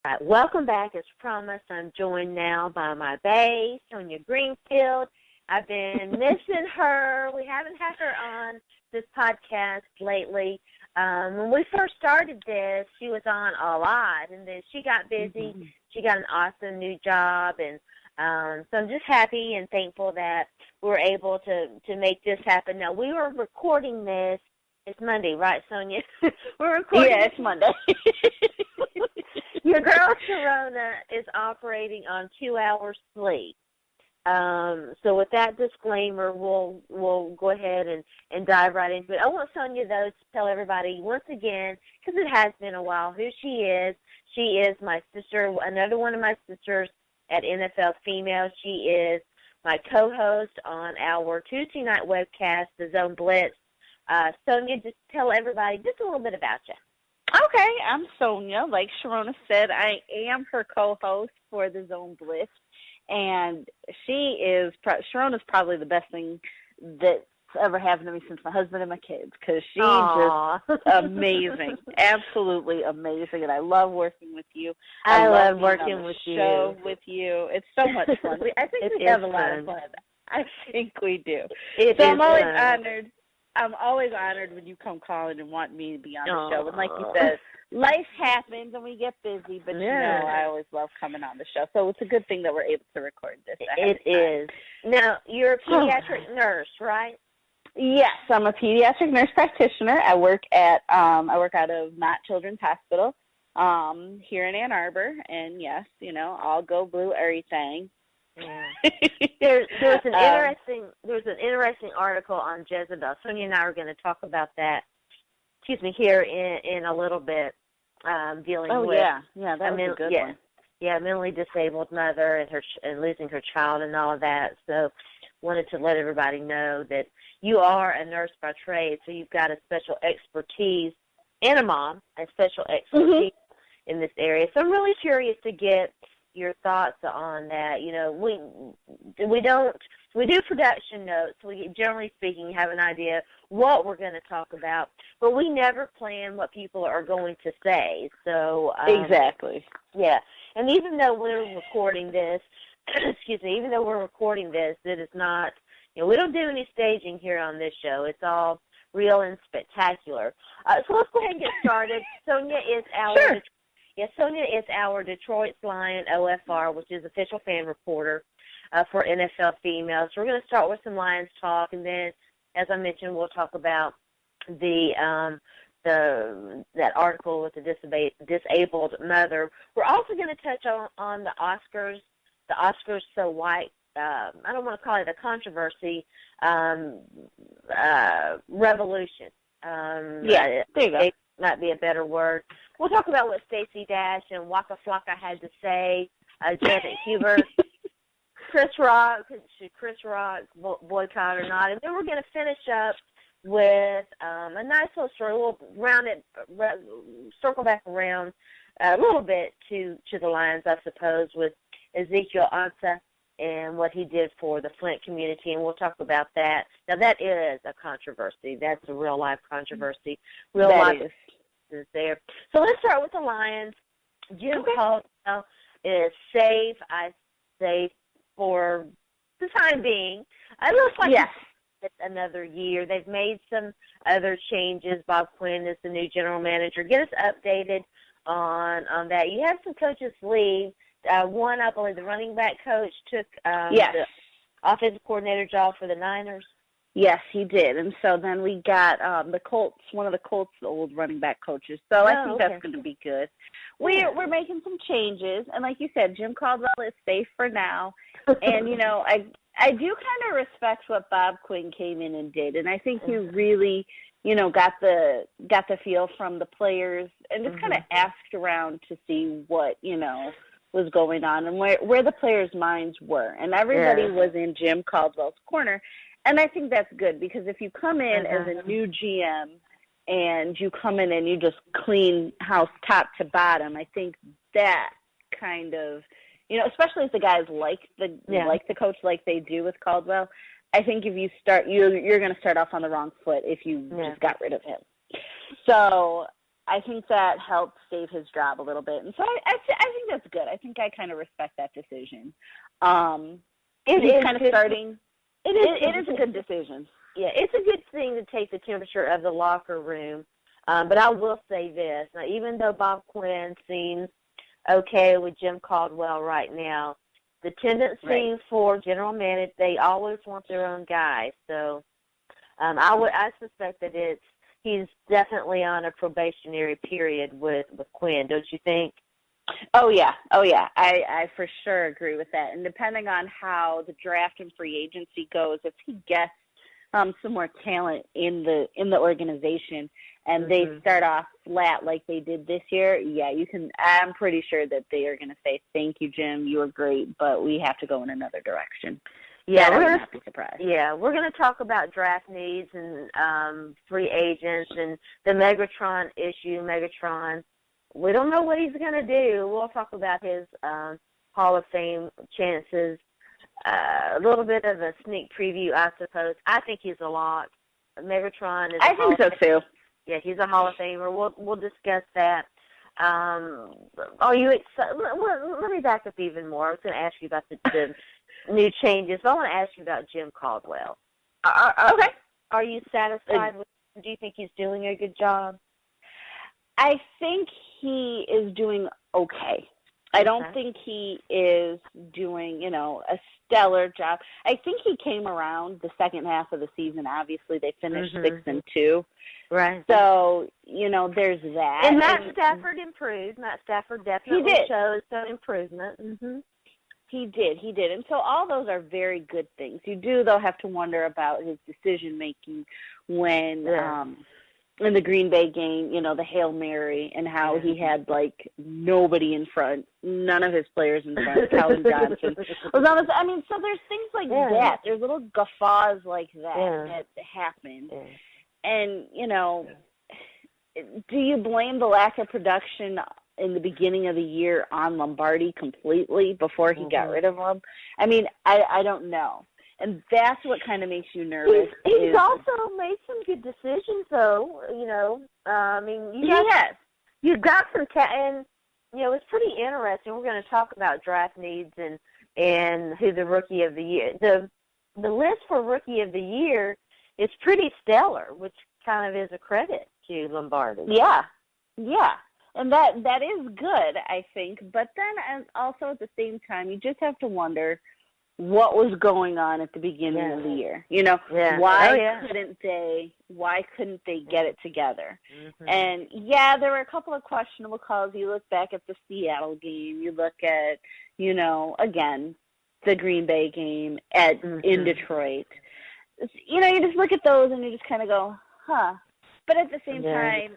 All right, welcome back. As promised, I'm joined now by my bae, Sonja Greenfield. I've been missing her. We haven't had her on this podcast lately. When we first started this, she was on a lot, and then she got busy. Mm-hmm. She got an awesome new job, and so I'm just happy and thankful that we were able to make this happen. Now, we were recording this. It's Monday, right, Sonja? We're recording. Yeah, it's Monday. Your girl Sharona is operating on 2 hours sleep. So with that disclaimer, we'll go ahead and dive right into it. I want Sonja, though, to tell everybody once again, because it has been a while, who she is. She is my sister, another one of my sisters at NFL Female. She is my co-host on our Tuesday night webcast, The Zone Blitz. Sonja, just tell everybody just a little bit about you. Okay, I'm Sonja. Like Sharona said, I am her co-host for the Zone Blitz, and Sharona's probably the best thing that's ever happened to me since my husband and my kids, because she's just amazing, absolutely amazing, and I love working with you. I love working with you. With you. It's so much fun. I think we have a lot of fun. I think we do. I'm always honored when you come calling and want me to be on the show. And like you said, life happens and we get busy, but I always love coming on the show. So it's a good thing that we're able to record this. It is. Now, you're a pediatric nurse, right? Yes, I'm a pediatric nurse practitioner. I work out of Mott Children's Hospital here in Ann Arbor. And yes, all go blue everything. Yeah. There was an interesting article on Jezebel. Sonja and I are going to talk about that. Here in a little bit. Dealing with that was a good one. Yeah, mentally disabled mother and losing her child and all of that. So, wanted to let everybody know that you are a nurse by trade, so you've got a special expertise and a mom, a special expertise in this area. So I'm really curious to get your thoughts on that. We do production notes. We generally speaking have an idea what we're going to talk about, but we never plan what people are going to say. So exactly. Yeah. And even though we're recording this, it is not, we don't do any staging here on this show. It's all real and spectacular. So let's go ahead and get started. Sonja is our Detroit Lion OFR, which is official fan reporter for NFL Females. So we're going to start with some Lions talk, and then, as I mentioned, we'll talk about that article with the disabled mother. We're also going to touch on the Oscars. The Oscars so white. I don't want to call it a controversy. Revolution. There you go. Might be a better word. We'll talk about what Stacey Dash and Waka Flocka had to say, Janet Hubert, Chris Rock, should Chris Rock boycott or not? And then we're going to finish up with a nice little story. We'll circle back around a little bit to the Lions, I suppose, with Ezekiel Ansah and what he did for the Flint community, and we'll talk about that. Now, that is a controversy. That's a real-life controversy. Real-life is there. So let's start with the Lions. Jim Caldwell is safe, I say, for the time being. It looks like it's another year. They've made some other changes. Bob Quinn is the new general manager. Get us updated on that. You have some coaches leave. One, I believe, the running back coach took the offensive coordinator job for the Niners. Yes, he did. And so then we got the Colts, one of the Colts' old running back coaches. So I think that's going to be good. We're making some changes. And like you said, Jim Caldwell is safe for now. And, I do kind of respect what Bob Quinn came in and did. And I think he really, got the feel from the players and just kind of asked around to see what, was going on and where the players' minds were. And everybody was in Jim Caldwell's corner. And I think that's good, because if you come in as a new GM and you come in and you just clean house top to bottom, I think that kind of, especially if the guys like the coach like they do with Caldwell, I think if you start, you're going to start off on the wrong foot if you just got rid of him. So I think that helped save his job a little bit. And so I think think I kind of respect that decision. He's kind of starting. It is a good decision. Yeah, it's a good thing to take the temperature of the locker room. But I will say this. Now, even though Bob Quinn seems okay with Jim Caldwell right now, the tendency for general manager, they always want their own guy. So I suspect that he's definitely on a probationary period with Quinn, don't you think? Oh yeah. I for sure agree with that. And depending on how the draft and free agency goes, if he gets some more talent in the organization and they start off flat like they did this year, yeah, I'm pretty sure that they are going to say, thank you, Jim, you were great, but we have to go in another direction. Yeah, we're going to be surprised. Yeah, we're going to talk about draft needs and free agents and the Megatron issue. Megatron, we don't know what he's going to do. We'll talk about his Hall of Fame chances. A little bit of a sneak preview, I suppose. I think he's a lock. Megatron is. I think so too. Yeah, he's a Hall of Famer. We'll discuss that. Are you excited? Let me back up even more. I was going to ask you about the new changes. I want to ask you about Jim Caldwell. Okay. Are you satisfied with him? Do you think he's doing a good job? I think he is doing okay. I don't think he is doing, a stellar job. I think he came around the second half of the season. Obviously, they finished 6-2. Right. So, there's that. And Matt Stafford improved. Matt Stafford definitely showed some improvement. Mm-hmm. He did. And so all those are very good things. You do, though, have to wonder about his decision-making when in the Green Bay game, the Hail Mary, and how he had, nobody in front, none of his players in front. Calvin Johnson was on the, so there's things like that. There's little guffaws like that happen. Yeah. And, do you blame the lack of production in the beginning of the year on Lombardi completely before he got rid of him? I don't know. And that's what kind of makes you nervous. He's also made some good decisions, though. You've got some and it's pretty interesting. We're going to talk about draft needs and who the rookie of the year. The list for rookie of the year is pretty stellar, which kind of is a credit to Lombardi. Yeah. And that is good, I think. But then also at the same time, you just have to wonder what was going on at the beginning of the year. Why couldn't they get it together? Mm-hmm. And there were a couple of questionable calls. You look back at the Seattle game, you look at, again, the Green Bay game in Detroit. You just look at those and you just kind of go, huh. But at the same time,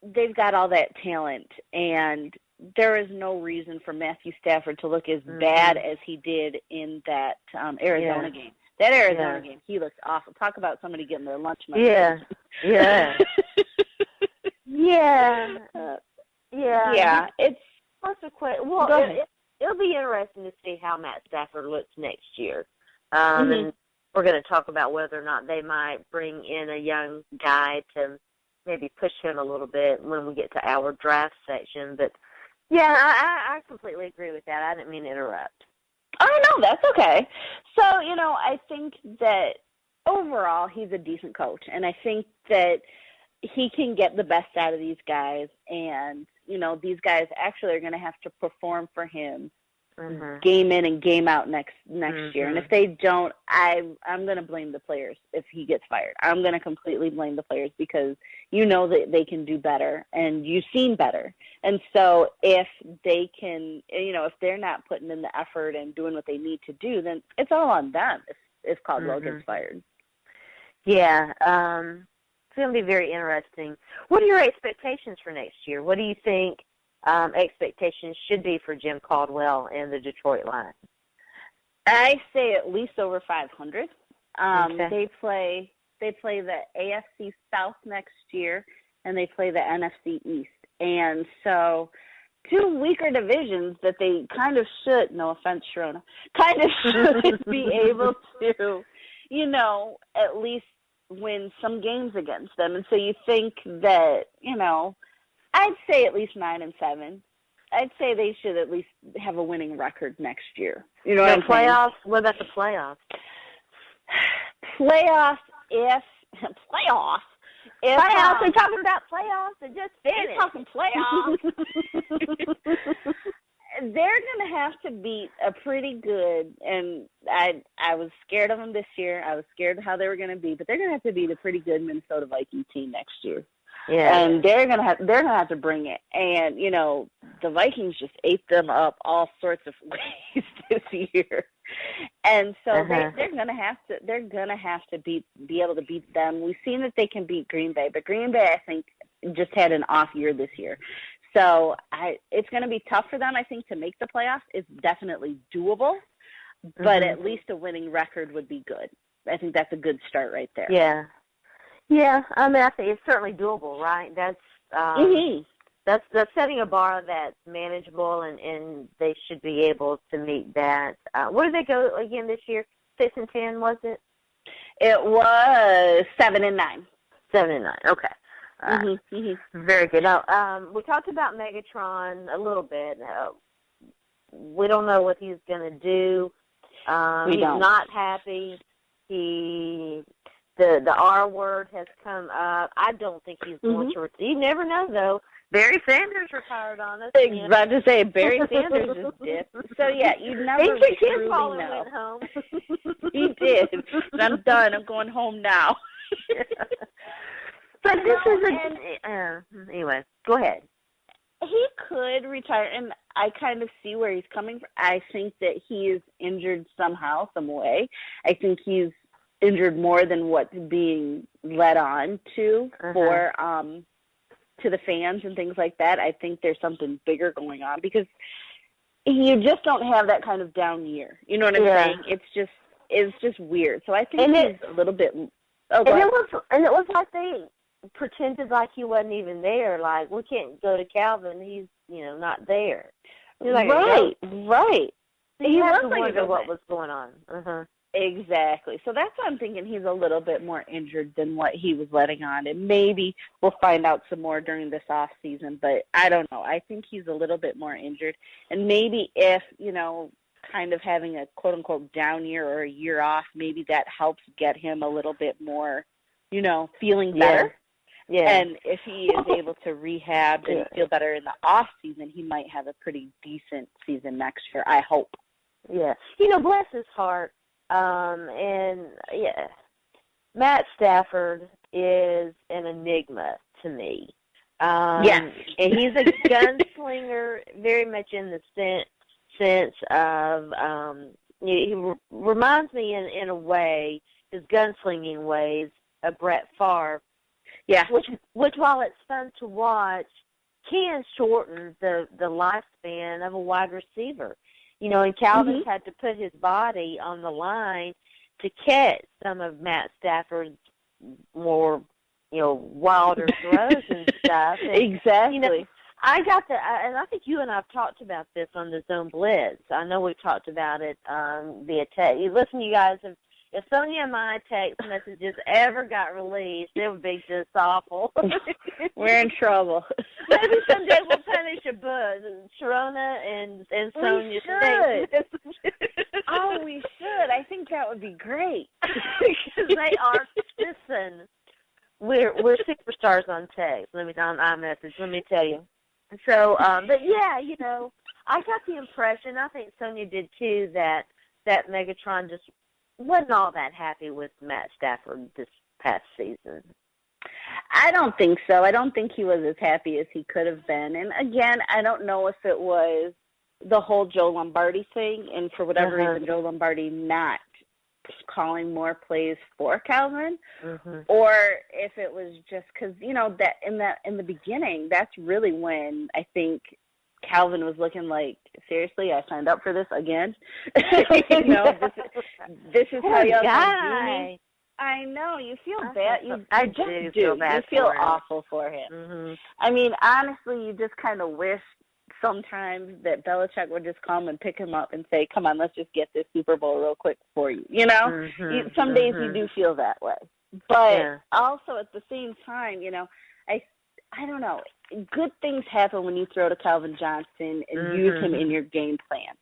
they've got all that talent, and there is no reason for Matthew Stafford to look as bad as he did in that Arizona game. That Arizona game, he looked awful. Talk about somebody getting their lunch money. Yeah. It's it'll be interesting to see how Matt Stafford looks next year. And we're going to talk about whether or not they might bring in a young guy to maybe push him a little bit when we get to our draft section. But, I completely agree with that. I didn't mean to interrupt. Oh, no, that's okay. So, I think that overall he's a decent coach, and I think that he can get the best out of these guys, and, these guys actually are going to have to perform for him game in and game out next year. And if they don't, I'm going to blame the players if he gets fired. I'm going to completely blame the players because that they can do better and you've seen better. And so if they can, if they're not putting in the effort and doing what they need to do, then it's all on them if Caldwell gets fired. Yeah. It's going to be very interesting. What are your expectations for next year? What do you think expectations should be for Jim Caldwell and the Detroit Lions? I say at least over 500. They play the AFC South next year, and they play the NFC East. And so 2 weaker divisions that they kind of should, no offense, Sharona, kind of should be able to, at least win some games against them. And so you think that, I'd say at least 9-7. I'd say they should at least have a winning record next year. You know what I'm playoffs? saying? What about the playoffs? Playoffs, playoffs. Playoffs? We're talking about playoffs and just finished. We're talking playoffs. They're going to have to beat a pretty good, and I was scared of them this year. I was scared of how they were going to be, but they're going to have to beat a pretty good Minnesota Vikings team next year. Yeah. And they're gonna have to bring it. And you know, the Vikings just ate them up all sorts of ways this year. And so they're gonna have to be able to beat them. We've seen that they can beat Green Bay, but Green Bay I think just had an off year this year. So it's gonna be tough for them, I think, to make the playoffs. It's definitely doable, but at least a winning record would be good. I think that's a good start right there. Yeah. Yeah, I mean, I think it's certainly doable, right? That's setting a bar that's manageable, and they should be able to meet that. Where did they go again this year? 6-10, was it? It was 7-9. 7-9. Okay. Very good. Now, we talked about Megatron a little bit. We don't know what he's going to do. He's not happy. The R word has come up. I don't think he's going to. You never know, though. Barry Sanders retired on us. I was about to say, Barry Sanders just did. So, yeah, you never truly know. Went home. He did. I'm done. I'm going home now. But this is anyway, go ahead. He could retire, and I kind of see where he's coming from. I think that he is injured somehow, some way. I think he's injured more than what's being led on to for to the fans and things like that. I think there's something bigger going on because you just don't have that kind of down year. You know what I'm saying? It's just weird. So I think he's a little bit. And it was like they pretended like he wasn't even there. Like, we can't go to Calvin. He's not there. Like, right. So you have to wonder what was going on. Exactly. So that's why I'm thinking he's a little bit more injured than what he was letting on. And maybe we'll find out some more during this off season, but I don't know. I think he's a little bit more injured. And maybe if, kind of having a quote unquote down year or a year off, maybe that helps get him a little bit more, feeling better. Yeah. And if he is able to rehab and feel better in the off season, he might have a pretty decent season next year, I hope. Yeah. Bless his heart. Matt Stafford is an enigma to me. And he's a gunslinger, very much in the sense of he reminds me in a way, his gunslinging ways, of Brett Favre. Yeah. Which while it's fun to watch, can shorten the lifespan of a wide receiver. And Calvin's had to put his body on the line to catch some of Matt Stafford's more, wilder throws and stuff. And, exactly. I got and I think you and I have talked about this on the Zone Blitz. I know we've talked about it via text. Listen, you guys, if Sonja and my text messages ever got released, it would be just awful. We're in trouble. Maybe someday we'll punish a buzz. Sharona and Sonja should. Oh, we should. I think that would be great. Because they are, listen, we're superstars on text. On iMessage, let me tell you. So, but yeah, I got the impression, I think Sonja did too, that Megatron just wasn't all that happy with Matt Stafford this past season. I don't think so. I don't think he was as happy as he could have been. And again, I don't know if it was the whole Joe Lombardi thing, and for whatever reason, Joe Lombardi not calling more plays for Calvin, or if it was just because that in the beginning, that's really when I think Calvin was looking like, seriously, I signed up for this again. This is how y'all do me. I know, you feel bad. I do feel bad. You feel awful for him. I mean, honestly, you just kind of wish sometimes that Belichick would just come and pick him up and say, come on, let's just get this Super Bowl real quick for you. Some days you do feel that way. But also at the same time, I don't know. Good things happen when you throw to Calvin Johnson and use him in your game plan.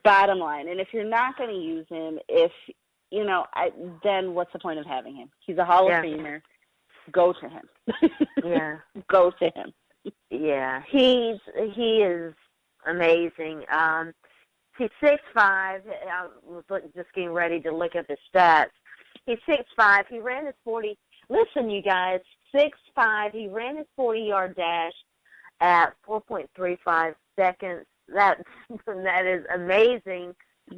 Bottom line. And if you're not going to use him, then what's the point of having him? He's a Hall of Famer. Go to him. Yeah. Go to him. Yeah. He is amazing. He's 6'5". I was just getting ready to look at the stats. He's 6'5". He ran his 40. Listen, you guys, 6'5". He ran his 40-yard dash at 4.35 seconds. That is amazing.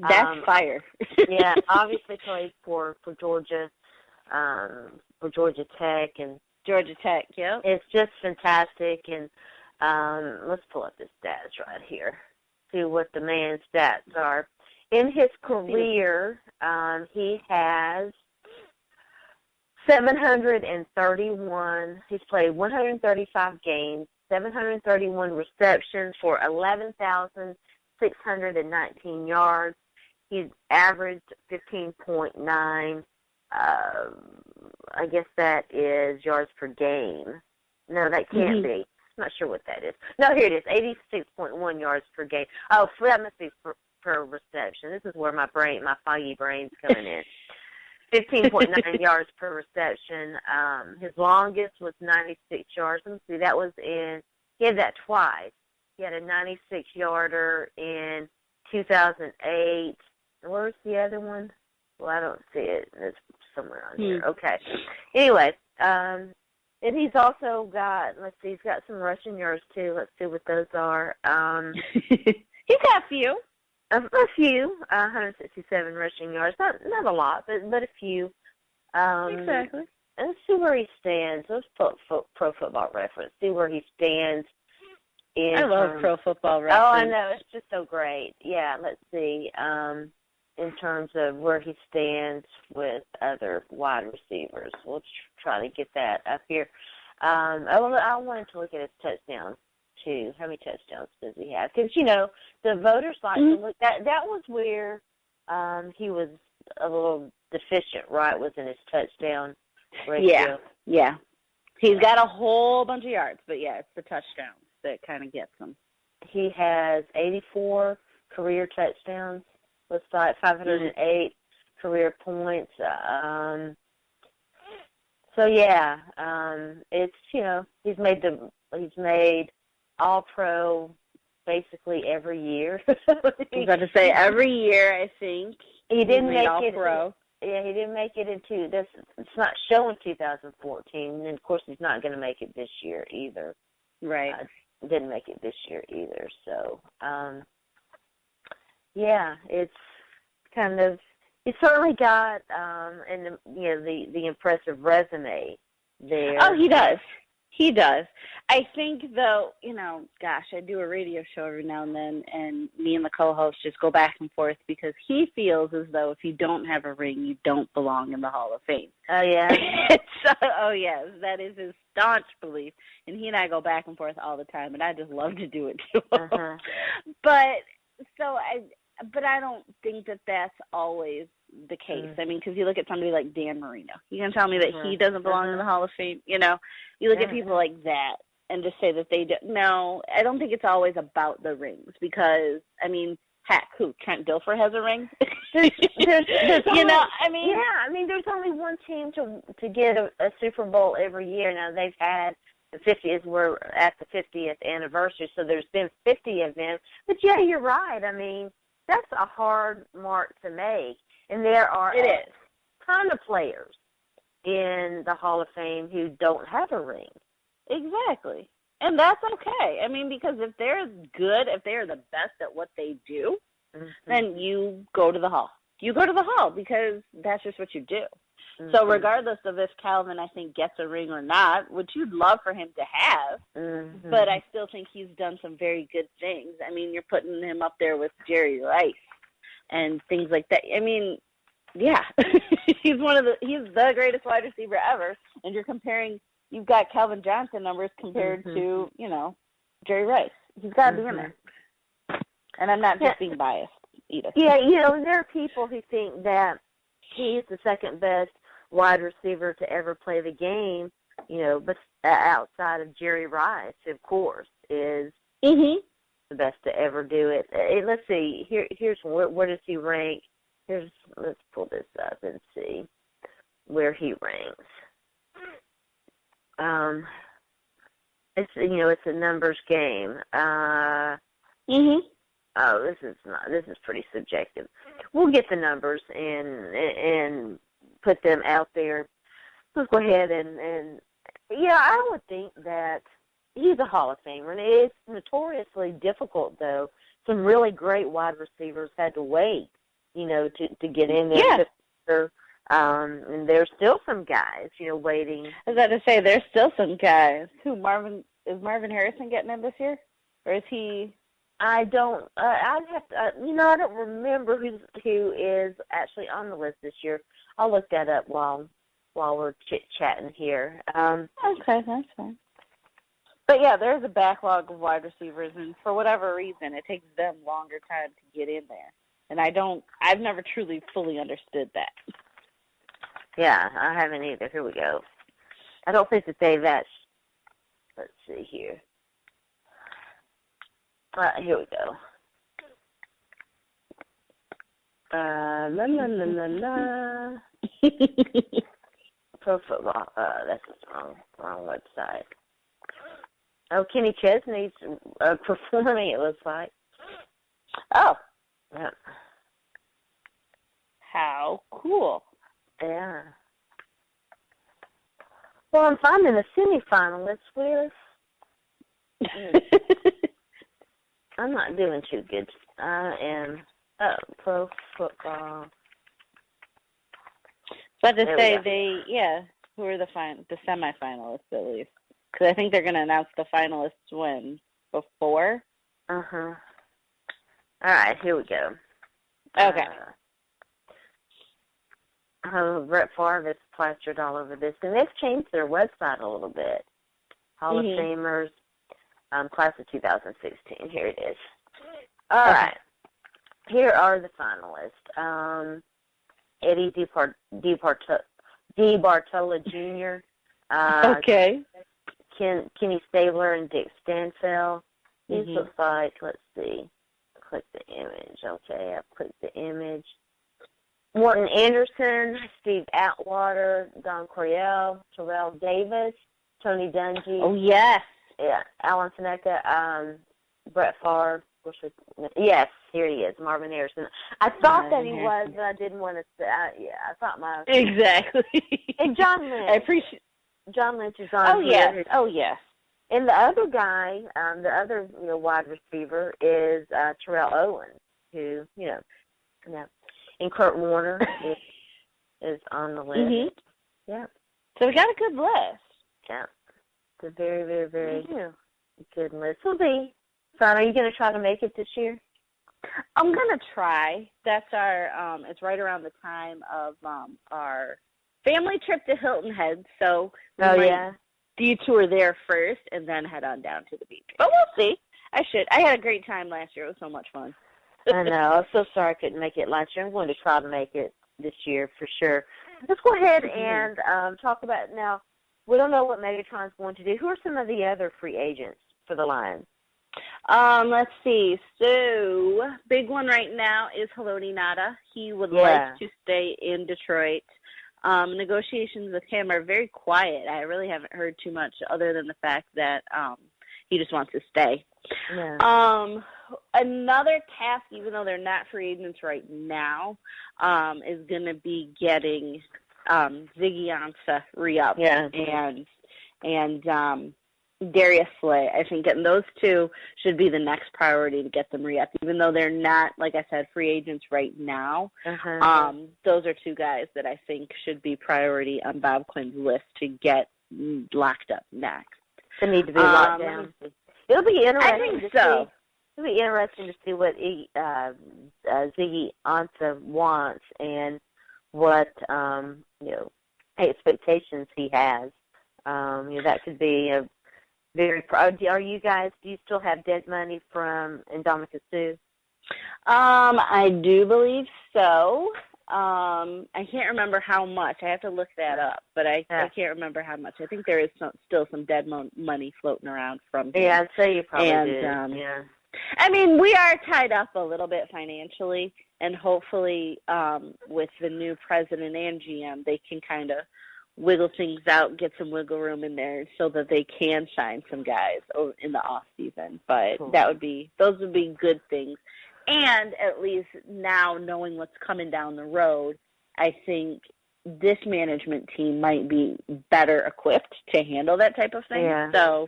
That's fire. Yeah, obviously played for Georgia, for Georgia Tech, and Georgia Tech. Yep. It's just fantastic. And let's pull up his stats right here. See what the man's stats are. In his career, he has 731. He's played 135 games, 731 receptions for 11,619 yards. He's averaged 15.9. I guess that is yards per game. No, that can't be. I'm not sure what that is. No, here it is, 86.1 yards per game. Oh, so that must be per reception. This is where my foggy brain's coming in. 15.9 yards per reception. His longest was 96 yards. Let me see, he had that twice. He had a 96-yarder in 2008. Where's the other one? Well, I don't see it. It's somewhere on here. Okay. Anyway, and he's also got, he's got some rushing yards too. Let's see what those are. He's got a few. A few, 167 rushing yards. Not a lot, but a few. Exactly. And let's see where he stands. Let's put Pro Football Reference. See where he stands. I love Pro Football Reference. Oh, I know. It's just so great. Yeah, let's see. In terms of where he stands with other wide receivers. We'll try to get that up here. I wanted to look at his touchdowns, too. How many touchdowns does he have? Because, the voters like to look. That was where he was a little deficient, right, was in his touchdown ratio. Yeah. He's got a whole bunch of yards, but, it's the touchdowns that kind of gets him. He has 84 career touchdowns. Looks like 508 career points. It's he's made All-Pro basically every year. I was about to say every year. I think he didn't make All-Pro. Yeah, he didn't make it into this. It's not showing 2014, and of course he's not going to make it this year either. Right. Didn't make it this year either. So. It's kind of, he's certainly got the impressive resume there. Oh, he does. He does. I think, though, I do a radio show every now and then, and me and the co-host just go back and forth because he feels as though if you don't have a ring, you don't belong in the Hall of Fame. Oh, yeah? Yes, that is his staunch belief. And he and I go back and forth all the time, and I just love to do it, too. Uh-huh. But I don't think that that's always the case. I mean, because you look at somebody like Dan Marino. You can tell me that he doesn't belong in the Hall of Fame. You look at people like that and just say that they don't. No, I don't think it's always about the rings because, heck, Trent Dilfer has a ring? There's there's only one team to get a Super Bowl every year. Now, they've had the 50th, we're at the 50th anniversary, so there's been 50 of them. But, yeah, you're right. That's a hard mark to make. And there are a ton of players in the Hall of Fame who don't have a ring. Exactly. And that's okay. Because if they're good, if they're the best at what they do, then you go to the Hall. You go to the Hall because that's just what you do. So regardless of if Calvin, I think, gets a ring or not, which you'd love for him to have, but I still think he's done some very good things. You're putting him up there with Jerry Rice and things like that. He's the greatest wide receiver ever, and you've got Calvin Johnson numbers compared to, Jerry Rice. He's got to be in there. And I'm not just being biased, Edith. Yeah, there are people who think that he's the second best wide receiver to ever play the game, but outside of Jerry Rice, of course, is Mhm. the best to ever do it. Let's see. Here's where does he rank? Let's pull this up and see where he ranks. It's it's a numbers game. Mhm. Oh, this is pretty subjective. We'll get the numbers and put them out there. Let's go ahead and I would think that he's a Hall of Famer, and it's notoriously difficult though. Some really great wide receivers had to wait, to get in there. Yeah. And there's still some guys, waiting. I was about to say there's still some guys. Is Marvin Harrison getting in this year, or is he? I don't. I'd have to. I don't remember who is actually on the list this year. I'll look that up while we're chit chatting here. Okay, that's fine. But yeah, there's a backlog of wide receivers, and for whatever reason, it takes them longer time to get in there. And I've never truly fully understood that. Yeah, I haven't either. Here we go. I don't think that let's see here. Here we go. La la la la la. Pro Football. That's the wrong website. Oh, Kenny Chesney's performing, it looks like. Oh. Yeah. How cool. Yeah. Well, I'm finding the semifinalists with. I'm not doing too good. I am Pro Football. But to say who are the semifinalists at least? Because I think they're going to announce the finalists when? Before? Uh-huh. All right, here we go. Okay. Brett Favre is plastered all over this, and they've changed their website a little bit. Hall of Famers, class of 2016. Here it is. All right. Here are the finalists. Eddie DeBartola Jr. Okay. Kenny Stabler and Dick Stanfield. These looks like, let's see. Click the image. Okay, I've clicked the image. Morton Anderson, Steve Atwater, Don Coryell, Terrell Davis, Tony Dungy. Oh, yes. Yeah, Alan Seneca, Brett Favre. Yes, here he is, Marvin Harrison. I thought that he was, but I didn't want to say. I thought Exactly. And John Lynch. I appreciate. John Lynch is on here. Oh, yes. And the other guy, the other wide receiver is Terrell Owens, who and Kurt Warner is on the list. Mm-hmm. Yeah. So we got a good list. Yeah. It's a very, very, very good list. Will be fun. Are you going to try to make it this year? I'm going to try. That's it's right around the time of our family trip to Hilton Head. So we might detour there first and then head on down to the beach. But we'll see. I had a great time last year. It was so much fun. I know. I'm so sorry I couldn't make it last year. I'm going to try to make it this year for sure. Let's go ahead and talk about now. We don't know what Megatron's going to do. Who are some of the other free agents for the Lions? Let's see. So, big one right now is Haloti Ngata. He would like to stay in Detroit. Negotiations with him are very quiet. I really haven't heard too much other than the fact that he just wants to stay. Yeah. Another task, even though they're not free agents right now, is going to be getting Ziggy Ansah re-up and Darius Slay. I think getting those two should be the next priority to get them re-up, even though they're not, like I said, free agents right now. Those are two guys that I think should be priority on Bob Quinn's list to get locked up next. They need to be locked down. It'll be interesting. I think so. It'll be interesting to see what Ziggy Ansah wants and what expectations he has. That could be a very. Do you still have dead money from Indominus Sue? I do believe so. I can't remember how much. I have to look that up, but I can't remember how much. I think there is still some dead money floating around from him. Yeah, I'd say you probably did. Yeah. I mean, we are tied up a little bit financially, and hopefully with the new president and GM, they can kind of wiggle things out, get some wiggle room in there so that they can sign some guys in the off season. But cool. Those would be good things. And at least now knowing what's coming down the road, I think this management team might be better equipped to handle that type of thing. Yeah. So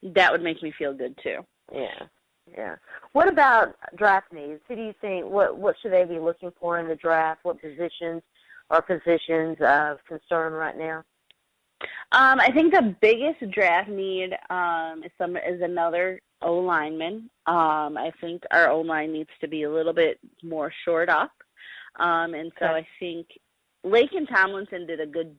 that would make me feel good too. Yeah. Yeah. What about draft needs? Who do you think, what should they be looking for in the draft? What positions are positions of concern right now? I think the biggest draft need is another O-lineman. I think our O-line needs to be a little bit more shored up. And so I think Laken Tomlinson did a good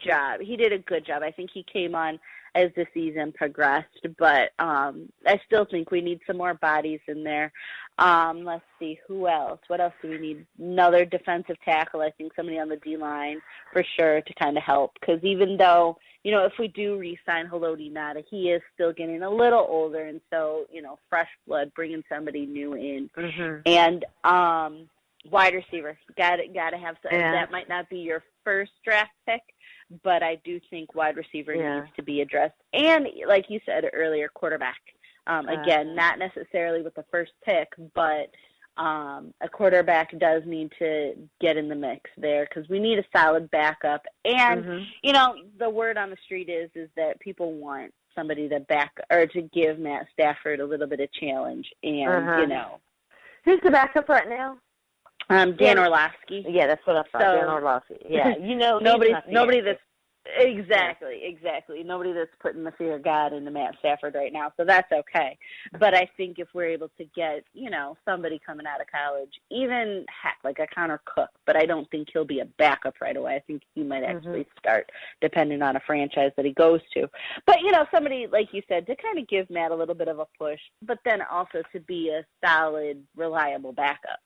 job. He did a good job. I think he came on as the season progressed, but I still think we need some more bodies in there. Let's see, who else? What else do we need? Another defensive tackle, I think somebody on the D-line for sure to kind of help, because even though, if we do re-sign Haloti Ngata, he is still getting a little older, and so, fresh blood, bringing somebody new in. Mm-hmm. And wide receiver, got to have some. Yeah. That might not be your first draft pick, but I do think wide receiver needs to be addressed. And like you said earlier, quarterback. Again, not necessarily with the first pick, but a quarterback does need to get in the mix there because we need a solid backup. And, the word on the street is that people want somebody to give Matt Stafford a little bit of challenge. And, Who's the backup right now? Dan Orlovsky. Yeah, that's what I thought. Dan Orlovsky. Yeah, nobody that's exactly. Nobody that's putting the fear of God into Matt Stafford right now, so that's okay. But I think if we're able to get, somebody coming out of college, even like a Connor Cook, but I don't think he'll be a backup right away. I think he might actually start, depending on a franchise that he goes to. But somebody like you said to kind of give Matt a little bit of a push, but then also to be a solid, reliable backup.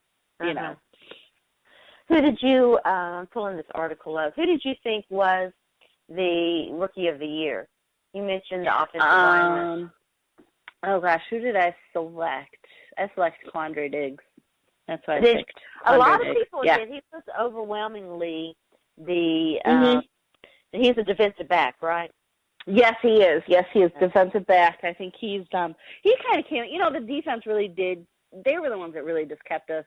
Who did you, I'm pulling this article up, who did you think was the Rookie of the Year? You mentioned the offensive lineman. Oh, gosh, who did I select? I selected Quandre Diggs. That's what I picked. A lot of people did. He was overwhelmingly he's a defensive back, right? Yes, he is. Defensive back. I think he kind of came, the defense really did, they were the ones that really just kept us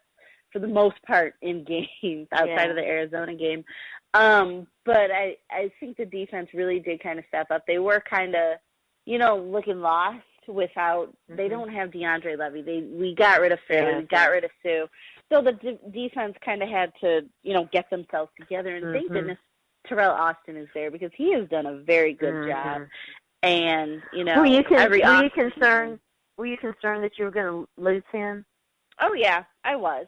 for the most part in games outside of the Arizona game. But I think the defense really did kind of step up. They were kind of, looking lost without, they don't have DeAndre Levy. We got rid of Fairley, we got rid of Sue. So the defense kind of had to, get themselves together. And thank goodness Terrell Austin is there because he has done a very good job. And, were you concerned that you were going to lose him? Oh, yeah, I was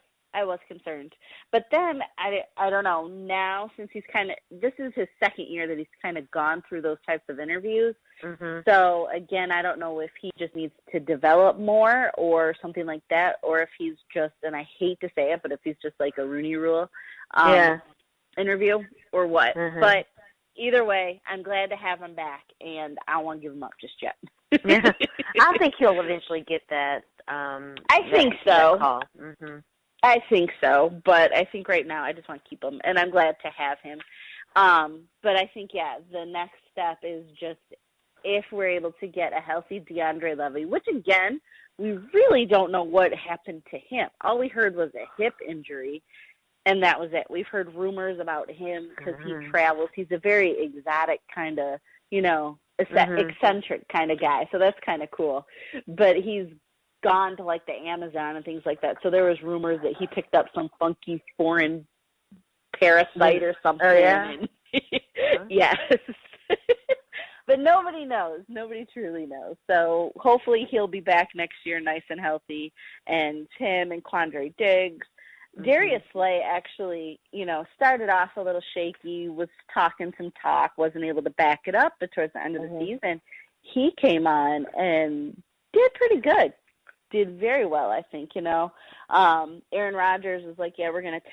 concerned. But then, I don't know, now since this is his second year that he's kind of gone through those types of interviews. So, again, I don't know if he just needs to develop more or something like that, or if he's just, and I hate to say it, but if he's just like a Rooney Rule interview or what. But either way, I'm glad to have him back, and I don't want to give him up just yet. I think he'll eventually get that. I think so. I think so, but I think right now I just want to keep him, and I'm glad to have him. But I think, the next step is just if we're able to get a healthy DeAndre Levy, which, again, we really don't know what happened to him. All we heard was a hip injury, and that was it. We've heard rumors about him because he travels. He's a very exotic kind of, eccentric kind of guy, so that's kind of cool. But he's gone to like the Amazon and things like that. So there was rumors that he picked up some funky foreign parasite or something. Oh, yeah? Yes. But nobody knows. Nobody truly knows. So hopefully he'll be back next year nice and healthy. And him and Quandre Diggs. Darius Slay actually, started off a little shaky, was talking some talk, wasn't able to back it up, but towards the end of the season, he came on and did pretty good. did very well, I think, Aaron Rodgers was like, yeah, we're going to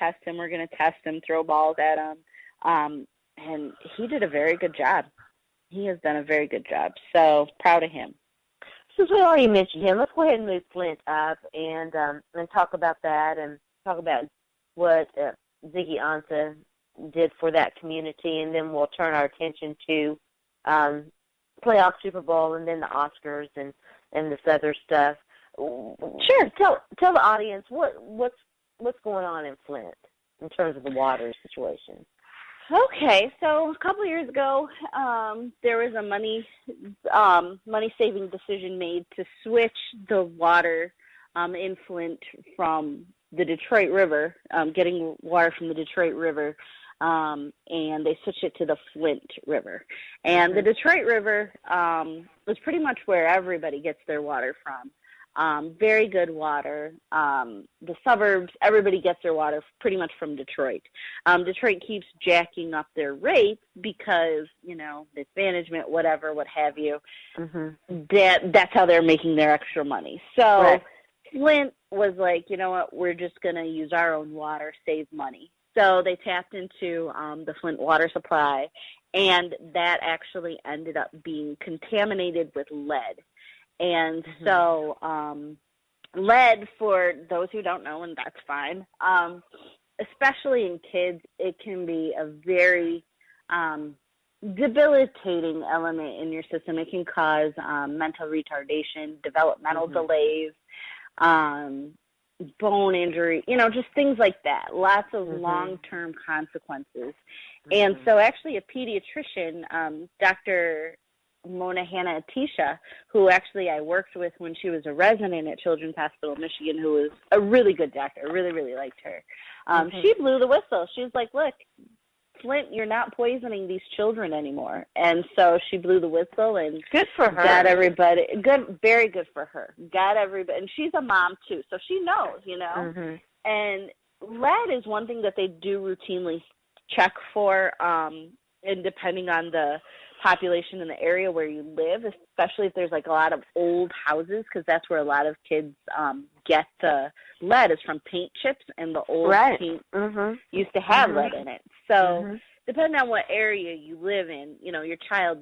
test him, throw balls at him. And he did a very good job. He has done a very good job. So proud of him. Since we already mentioned him, let's go ahead and move Flint up and talk about that and talk about what Ziggy Ansah did for that community, and then we'll turn our attention to playoff Super Bowl and then the Oscars and this other stuff. Sure. Tell the audience what's going on in Flint in terms of the water situation. Okay, so a couple of years ago, there was a money-saving decision made to switch the water in Flint from the Detroit River, getting water from the Detroit River, and they switched it to the Flint River. And the Detroit River was pretty much where everybody gets their water from. Very good water. The suburbs, everybody gets their water pretty much from Detroit. Detroit keeps jacking up their rates because, mismanagement, whatever, what have you. That's how they're making their extra money. So right. Flint was like, you know what, we're just going to use our own water, save money. So they tapped into the Flint water supply, and that actually ended up being contaminated with lead. And so lead, for those who don't know, and that's fine, especially in kids, it can be a very debilitating element in your system. It can cause mental retardation, developmental delays, bone injury, just things like that. Lots of long-term consequences. And so actually a pediatrician, Dr. Mona Hanna Atisha, who actually I worked with when she was a resident at Children's Hospital Michigan, who was a really good doctor. I really, really liked her. She blew the whistle. She was like, look, Flint, you're not poisoning these children anymore. And so she blew the whistle and good for her. Got everybody, good, very good for her. Got everybody, and she's a mom too, so she knows, And lead is one thing that they do routinely check for, and depending on the population in the area where you live, especially if there's like a lot of old houses, because that's where a lot of kids get the lead, is from paint chips, and the old paint used to have lead in it. So depending on what area you live in, your child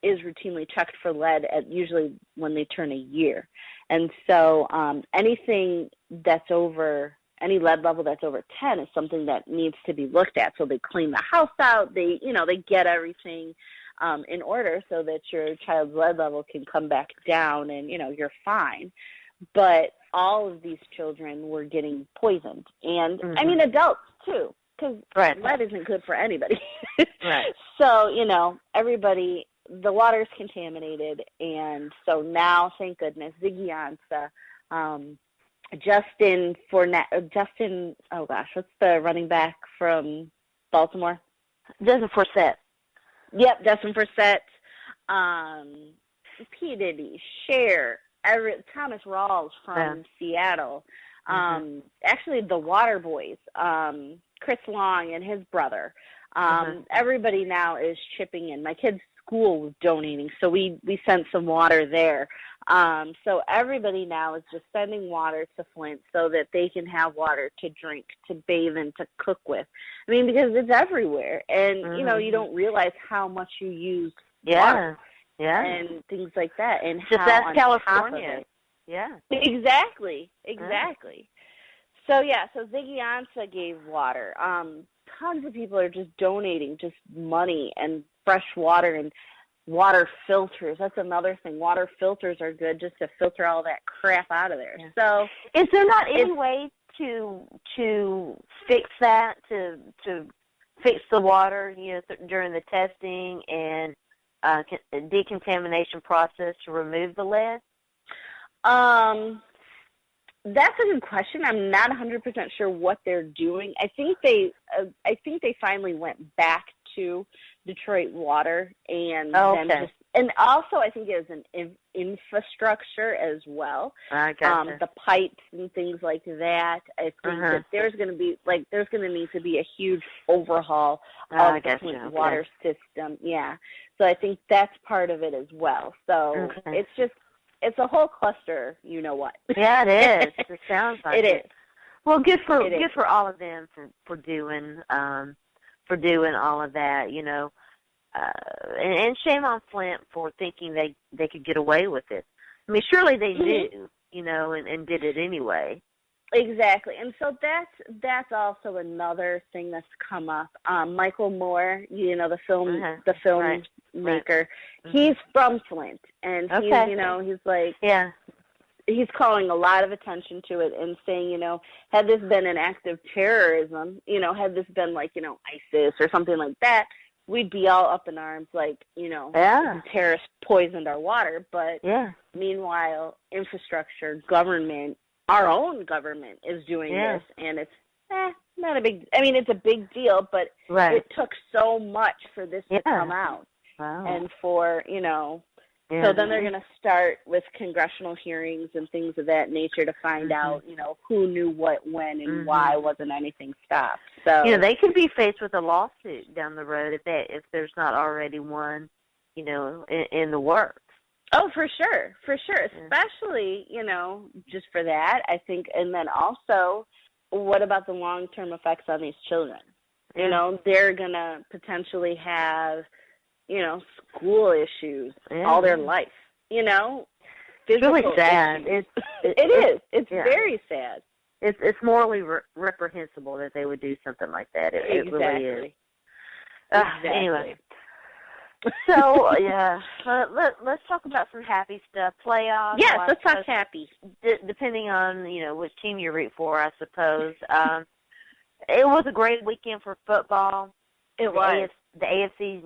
is routinely checked for lead at usually when they turn a year. And so anything that's over, any lead level that's over 10 is something that needs to be looked at. So they clean the house out, they get everything in order so that your child's lead level can come back down and, you're fine. But all of these children were getting poisoned. And, I mean, adults, too, because lead isn't good for anybody. So, everybody, the water's contaminated. And so now, thank goodness, Ziggy Ansah, Justin, what's the running back from Baltimore? Justin Forsett. Yep, Justin Forsett, P. Diddy, Cher, Thomas Rawls from Seattle. Actually, the Water Boys, Chris Long and his brother. Everybody now is chipping in. My kid's school was donating, so we sent some water there. So everybody now is just sending water to Flint so that they can have water to drink, to bathe, and to cook with. I mean, because it's everywhere. And, you don't realize how much you use water. And things like that. And just how that's California. Exactly. So, so Ziggy Ansah gave water. Tons of people are just donating just money and fresh water and water filters. That's another thing. Water filters are good just to filter all that crap out of there. So is there not any way to fix that, to fix the water, during the testing and decontamination process to remove the lead? That's a good question. I'm not 100% sure what they're doing. I think they finally went back to Detroit Water and and also I think it was an infrastructure as well. I gotcha. The pipes and things like that. I think that there's going to need to be a huge overhaul of the Flint water system. Yeah. So I think that's part of it as well. So it's a whole cluster. You know what? Yeah, it is. It sounds like it. It is. Well, good for all of them for doing all of that. You know, and shame on Flint for thinking they could get away with it. I mean, surely they knew, you know, and did it anyway. Exactly, and so that's also another thing that's come up. Michael Moore, you know, the film maker, right. he's from Flint, and he's, you know, he's like, he's calling a lot of attention to it and saying, you know, had this been an act of terrorism, you know, had this been like, you know, ISIS or something like that, we'd be all up in arms, like, you know, terrorists poisoned our water. But meanwhile, infrastructure, government, our own government is doing this, and it's not a big. I mean, it's a big deal, but it took so much for this to come out, and for, you know. So then they're going to start with congressional hearings and things of that nature to find out, you know, who knew what, when, and why wasn't anything stopped. So, you know, they could be faced with a lawsuit down the road if there's not already one, you know, in the works. Oh, for sure, especially, you know, just for that, I think. And then also, what about the long-term effects on these children? You know, they're going to potentially have, you know, school issues all their life, you know. It's really sad. It is. It's very sad. It's morally reprehensible that they would do something like that. It really is. Anyway. So, let's talk about some happy stuff. Playoffs. Yes, let's talk happy. Depending on, you know, which team you root for, I suppose. It was a great weekend for football. It was. The AFC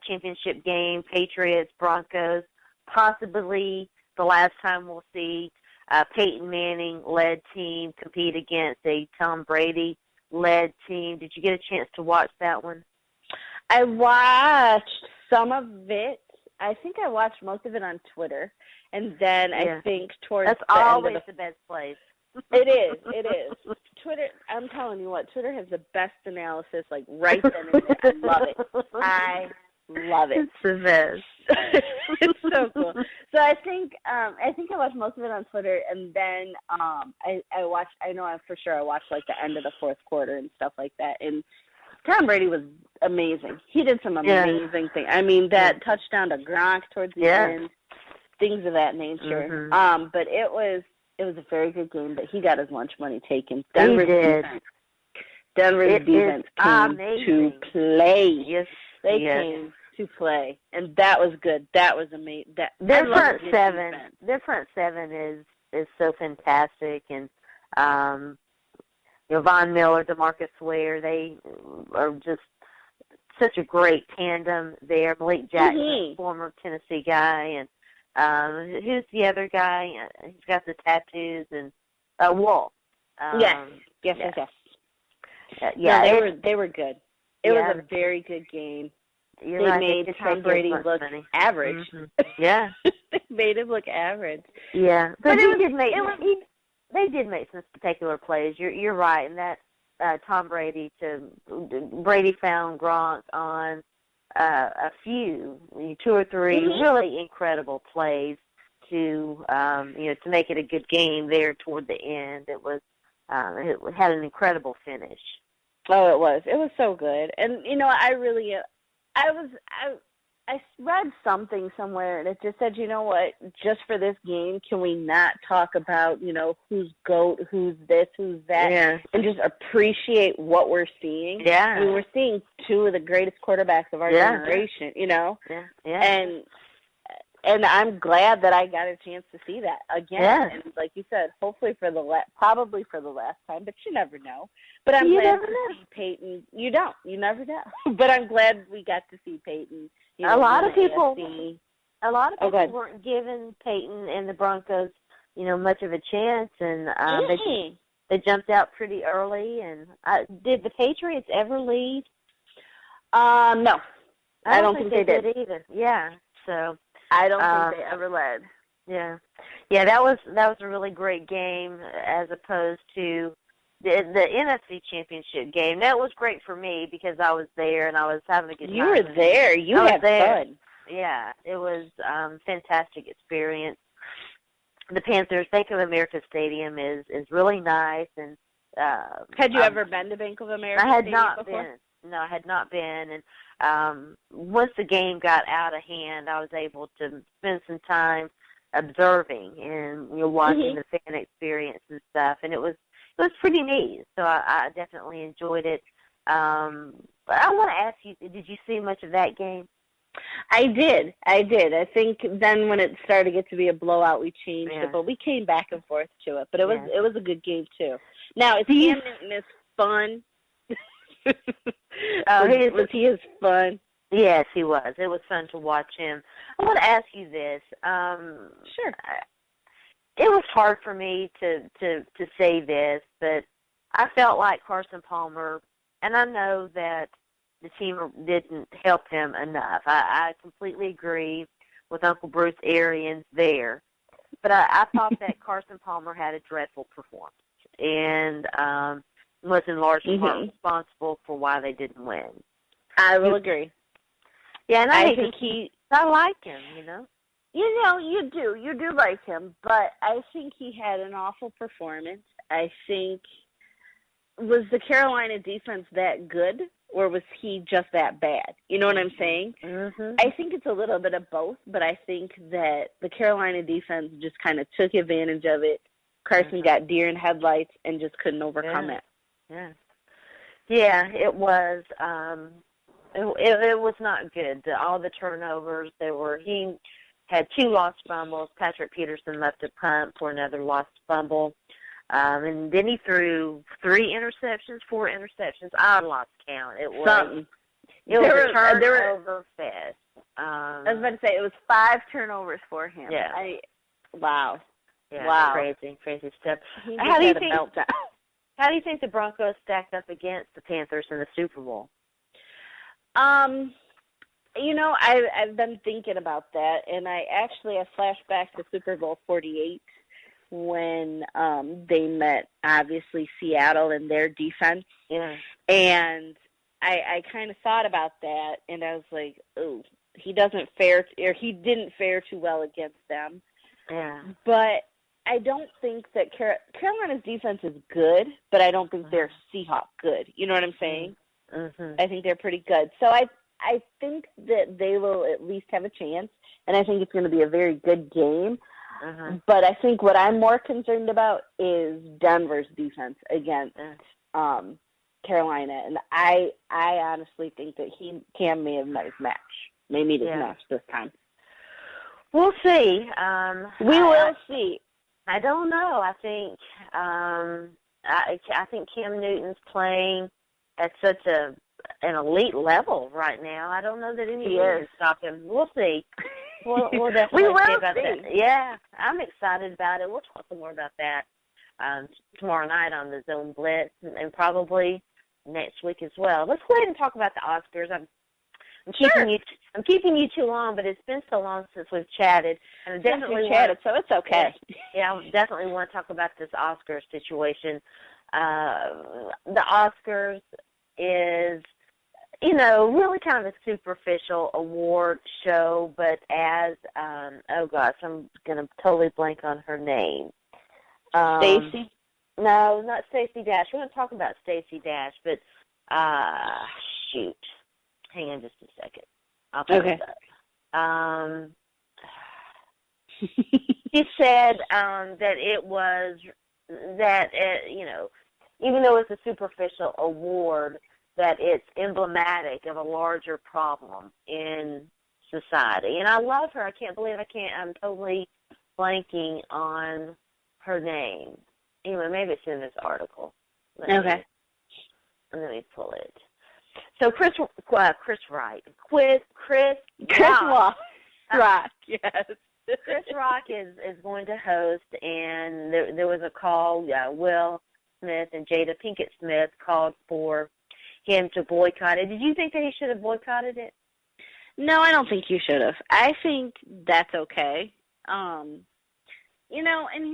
championship game, Patriots, Broncos, possibly the last time we'll see Peyton Manning-led team compete against a Tom Brady-led team. Did you get a chance to watch that one? I watched some of it. I think I watched most of it on Twitter, and then I think towards that's the always end of the best place. It is. Twitter, I'm telling you what, Twitter has the best analysis, like, right then and there. I love it. It's the best. It's so cool. So I think I watched most of it on Twitter, and then I watched, I watched, like, the end of the fourth quarter and stuff like that, and Tom Brady was amazing. He did some amazing things. I mean, that touchdown to Gronk towards the end, things of that nature. But it was a very good game, but he got his lunch money taken. Denver's defense came to play. Yes, they came to play, and that was good. That was amazing. Their front seven is so fantastic, and you know, Von Miller, DeMarcus Ware, they are just such a great tandem there. Malik Jackson, former Tennessee guy, and who's the other guy? He's got the tattoos, and Wolf. Yes. They were good. It was a very good game. They made Tom Brady look average. Yeah. They made him look average. Yeah, but they did make some spectacular plays. You're right, and that Brady found Gronk on a few, 2 or 3 really incredible plays to to make it a good game there toward the end. It was it had an incredible finish. Oh, it was. It was so good, and you know, I read something somewhere, and it just said, you know what, just for this game, can we not talk about, you know, who's GOAT, who's this, who's that, and just appreciate what we're seeing? Yeah. I mean, we're seeing 2 of the greatest quarterbacks of our generation, you know? Yeah. And I'm glad that I got a chance to see that again. Yeah. And like you said, hopefully probably for the last time, but you never know. But I'm glad to see Peyton. You never know. But I'm glad we got to see Peyton. You know, a lot of people weren't giving Peyton and the Broncos, you know, much of a chance, and they jumped out pretty early. And did the Patriots ever lead? No, I don't think they did either. Yeah, so I don't think they ever led. Yeah, that was a really great game as opposed to the NFC Championship game. That was great for me because I was there and I was having a good time. You were there. You had fun. Yeah, it was fantastic experience. the Panthers. Bank of America Stadium is really nice. And had you ever been to Bank of America? I had Stadium not before? been. No, I had not been. And once the game got out of hand, I was able to spend some time observing and watching the fan experience and stuff. And it was pretty neat. So I definitely enjoyed it. But I want to ask you, did you see much of that game? I did. I think then when it started to get to be a blowout, we changed it, but we came back and forth to it. But it was a good game too. Now, Cam Newton is fun. Was he as fun? Yes, he was. It was fun to watch him. I want to ask you this. Sure. It was hard for me to say this, but I felt like Carson Palmer, and I know that the team didn't help him enough. I completely agree with Uncle Bruce Arians there. But I thought that Carson Palmer had a dreadful performance and was in large part responsible for why they didn't win. I will agree. Yeah, and I think I like him, You do like him, but I think he had an awful performance. I think, was the Carolina defense that good, or was he just that bad? You know what I'm saying? Mm-hmm. I think it's a little bit of both, but I think that the Carolina defense just kind of took advantage of it. Carson got deer in headlights and just couldn't overcome it. Yeah, it was. It was not good. All the turnovers. He had 2 lost fumbles. Patrick Peterson left a punt for another lost fumble. And then he threw 4 interceptions. I lost count. It was something. It was a turnover fest. I was about to say, it was 5 turnovers for him. Yeah. Wow. Yeah, wow. Crazy stuff. How do you think the Broncos stacked up against the Panthers in the Super Bowl? I've been thinking about that, and I flashed back to Super Bowl 48 when they met, obviously, Seattle and their defense. Yeah. And I kind of thought about that, and I was like, oh, he didn't fare too well against them. Yeah. But I don't think that Carolina's defense is good, but I don't think they're Seahawk good. You know what I'm saying? Mm-hmm. I think they're pretty good. So I think that they will at least have a chance, and I think it's going to be a very good game. But I think what I'm more concerned about is Denver's defense against Carolina, and I honestly think that Cam may have met his match. May meet his match this time. We'll see. We will see. I don't know. I think I think Cam Newton's playing at such an elite level right now. I don't know that anything can stop him. We'll see. We'll definitely see about that. Yeah, I'm excited about it. We'll talk some more about that tomorrow night on the Zone Blitz and probably next week as well. Let's go ahead and talk about the Oscars. I'm keeping you too long, but it's been so long since we've chatted. And I definitely chatted, so it's okay. Yeah, I definitely want to talk about this Oscars situation. The Oscars is, really kind of a superficial award show, but as, I'm going to totally blank on her name. Stacey? No, not Stacey Dash. We're going to talk about Stacey Dash, but, shoot. Hang on just a second. I'll tell you that. She said that it was, that, even though it's a superficial award, that it's emblematic of a larger problem in society. And I love her. I can't believe I'm totally blanking on her name. Anyway, maybe it's in this article. Let me pull it. So Chris Rock, yes. Chris Rock is going to host, and there was a call. Will Smith and Jada Pinkett Smith called for him to boycott it. Did you think that he should have boycotted it? No, I don't think you should have. I think that's okay. And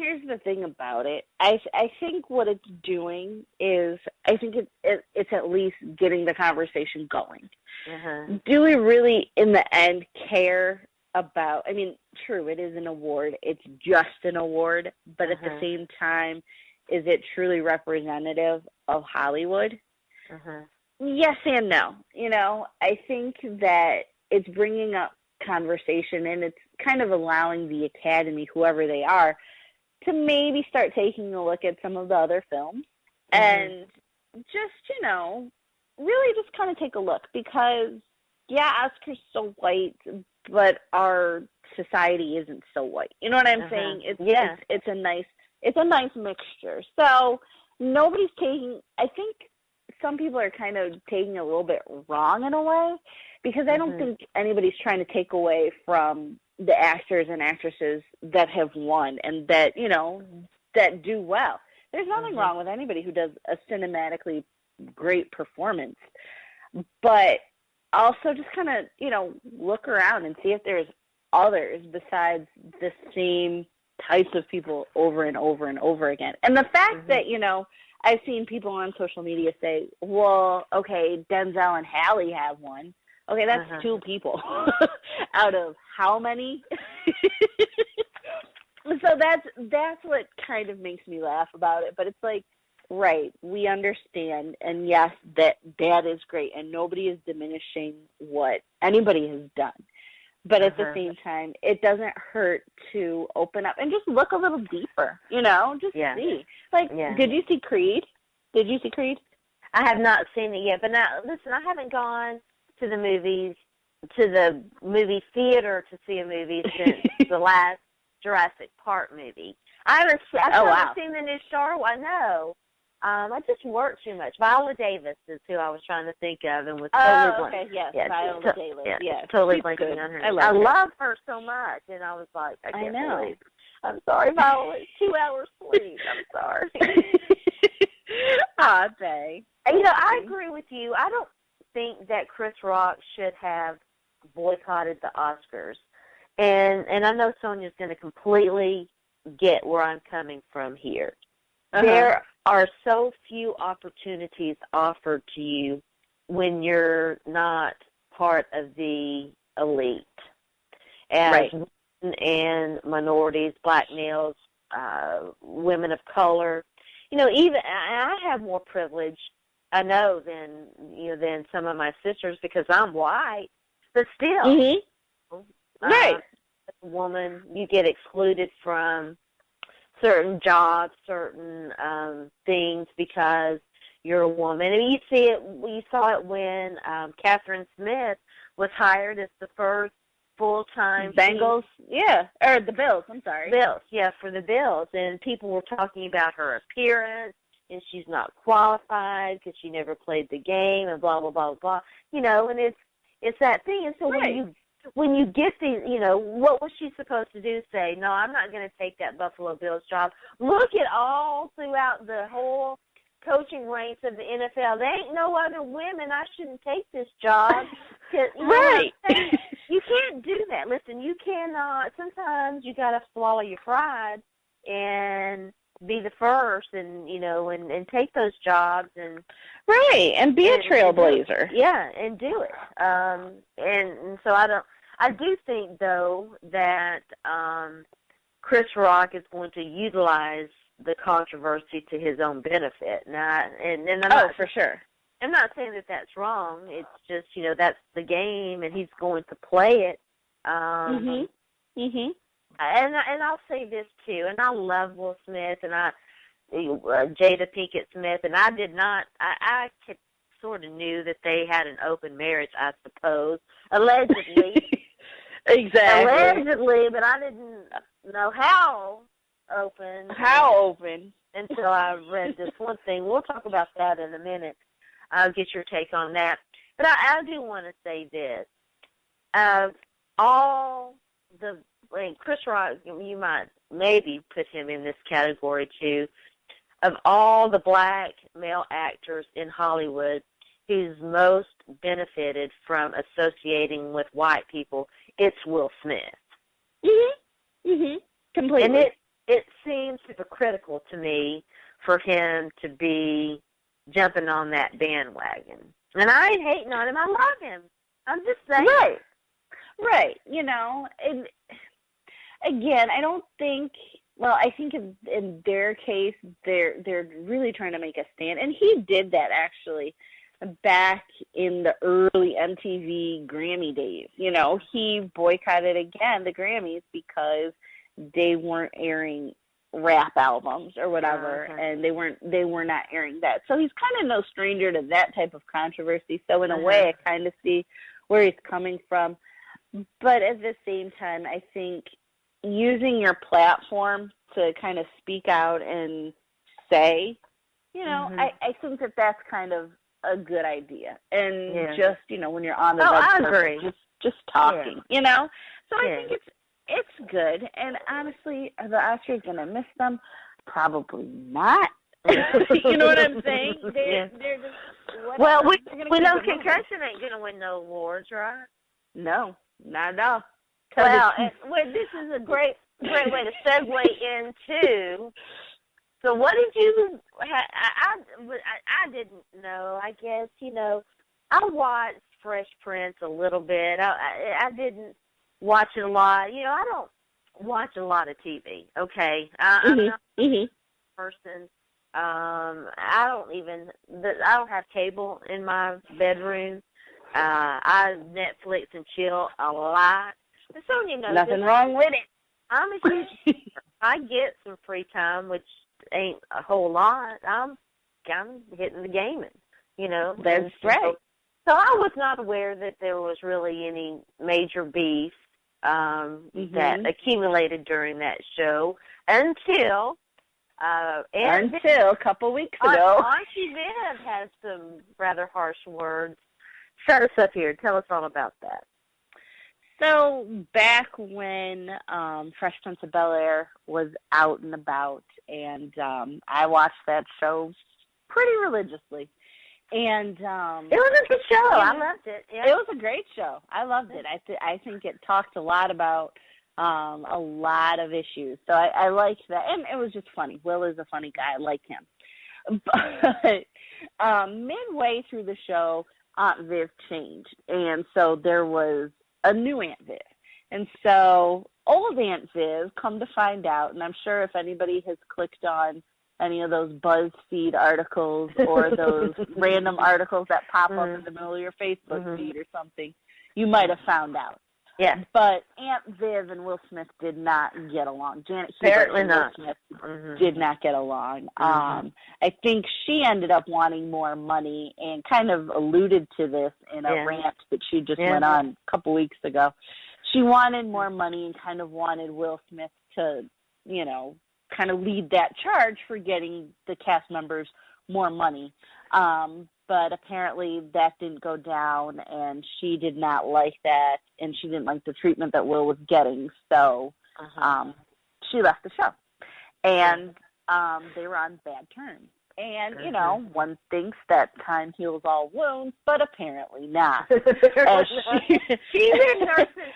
here's the thing about it. I think what it's doing is, I think it's at least getting the conversation going. Uh-huh. Do we really, in the end, care about, I mean, true, it is an award. It's just an award, but at the same time, is it truly representative of Hollywood? Yes and no. You know, I think that it's bringing up conversation, and it's kind of allowing the Academy, whoever they are, to maybe start taking a look at some of the other films and just, you know, really just kind of take a look, because, yeah, Oscar's so white, but our society isn't so white. You know what I'm saying? It's a nice mixture. So nobody's taking, I think some people are kind of taking it a little bit wrong in a way, because I don't think anybody's trying to take away from the actors and actresses that have won and that, you know, that do well. There's nothing wrong with anybody who does a cinematically great performance, but also just kind of, you know, look around and see if there's others besides the same types of people over and over and over again. And the fact that, you know, I've seen people on social media say, well, okay, Denzel and Halle have one. Okay, that's two people out of how many? So that's what kind of makes me laugh about it. But it's like, right, we understand, and yes, that is great, and nobody is diminishing what anybody has done. But at the same time, it doesn't hurt to open up and just look a little deeper, you know, just see. Like, did you see Creed? Did you see Creed? I have not seen it yet, but now, listen, I haven't gone to the movie theater to see a movie since the last Jurassic Park movie. I haven't seen the new Star Wars. I know. I just work too much. Viola Davis is who I was trying to think of, and was totally Viola Davis. Totally blanking on her. I love her so much, and I was like, I can't believe. I'm sorry, Viola. It's 2 hours sleep. I'm sorry. Aw, dang. You know, I agree with you. I don't think that Chris Rock should have boycotted the Oscars, and I know Sonja's going to completely get where I'm coming from here. There are so few opportunities offered to you when you're not part of the elite. As women and minorities, black males, women of color, you know, even I have more privilege, I know, than some of my sisters because I'm white, but still, as a woman, you get excluded from certain jobs, certain things because you're a woman. And you saw it when Catherine Smith was hired as the first full-time Bengals, or the Bills, I'm sorry. Bills, for the Bills. And people were talking about her appearance, and she's not qualified because she never played the game, and blah, blah, blah, blah. You know, and it's that thing. And so when you get these, you know, what was she supposed to do? Say, no, I'm not going to take that Buffalo Bills job. Look at all throughout the whole coaching ranks of the NFL. There ain't no other women. I shouldn't take this job. You can't do that. Listen, you cannot. Sometimes you got to swallow your pride and be the first, and you know, and take those jobs and be a trailblazer. And do it. And so I do think though that Chris Rock is going to utilize the controversy to his own benefit. Now, and I'm not, for sure. I'm not saying that that's wrong. It's just, you know, that's the game, and he's going to play it. And I'll say this too, and I love Will Smith, and Jada Pinkett Smith, and I did not. I sort of knew that they had an open marriage, I suppose, allegedly. Exactly. Allegedly, but I didn't know how open. Until I read this one thing. We'll talk about that in a minute. I'll get your take on that. But I do want to say this. Chris Rock, you might maybe put him in this category too, of all the black male actors in Hollywood who's most benefited from associating with white people, it's Will Smith. Completely. And it seems hypocritical to me for him to be jumping on that bandwagon. And I ain't hating on him. I love him. I'm just saying. Right. You know, and again, I don't think. Well, I think in their case, they're really trying to make a stand, and he did that actually back in the early MTV Grammy days. You know, he boycotted again the Grammys because they weren't airing rap albums or whatever, and they were not airing that. So he's kind of no stranger to that type of controversy. So in a way, I kind of see where he's coming from. But at the same time, I think using your platform to kind of speak out and say, you know, I think that that's kind of a good idea. And just, you know, when you're on the red carpet, just talking, you know. So I think it's good. And honestly, are the Oscars going to miss them? Probably not. You know what I'm saying? They're just, well, we know concussion ain't going to win no awards, right? No, not at all. Well, this is a great way to segue into. So, what did you? I didn't know. I guess you know. I watched Fresh Prince a little bit. I didn't watch it a lot. You know, I don't watch a lot of TV. Okay, I'm not a person. I don't have cable in my bedroom. I Netflix and chill a lot. And Sonja knows nothing wrong with it. I'm a huge. I get some free time, which ain't a whole lot. I'm hitting the gaming, you know. That's right. So I was not aware that there was really any major beef that accumulated during that show until a couple weeks ago. Auntie Viv has some rather harsh words. Shut us up here. Tell us all about that. So back when Fresh Prince of Bel-Air was out and about, and I watched that show pretty religiously. And it was a good show. I loved it. Yeah. It was a great show. I loved it. I think it talked a lot about a lot of issues. So I liked that. And it was just funny. Will is a funny guy. I like him. But midway through the show, Aunt Viv changed. And so there was a new Aunt Viv. And so old Aunt Viv, come to find out, and I'm sure if anybody has clicked on any of those BuzzFeed articles or those random articles that pop up in the middle of your Facebook feed or something, you might have found out. Yeah. But Aunt Viv and Will Smith did not get along. Janet Hubert and Will Smith did not get along. I think she ended up wanting more money and kind of alluded to this in a rant that she just went on a couple weeks ago. She wanted more money and kind of wanted Will Smith to, you know, kind of lead that charge for getting the cast members more money. But apparently that didn't go down, and she did not like that, and she didn't like the treatment that Will was getting. So she left the show. And they were on bad terms. And, you know, one thinks that time heals all wounds, but apparently not. She's been nursing,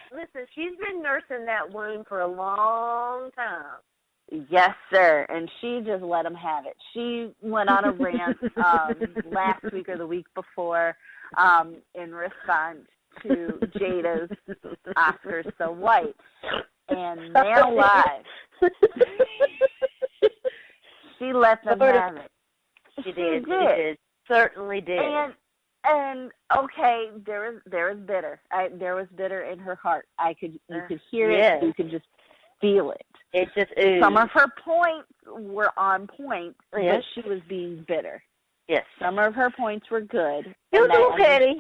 she's been nursing that wound for a long time. Yes, sir. And she just let him have it. She went on a rant last week or the week before in response to Jada's Oscars So White. And they're live. She let them have it. She did. She did. Certainly did. And okay, there was bitter. There was bitter in her heart. You could hear it. You could just feel it. It just oozed. Some of her points were on point, but she was being bitter. Yes. Some of her points were good. It was a little petty.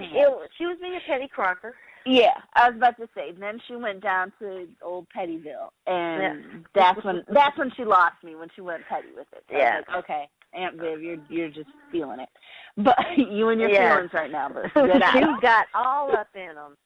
She was being a petty crocker. Yeah, I was about to say. Then she went down to old Pettyville, and that's when she lost me, when she went petty with it. So I was like, okay, Aunt Viv, you're just feeling it, but you and your feelings right now, but you got all up in them.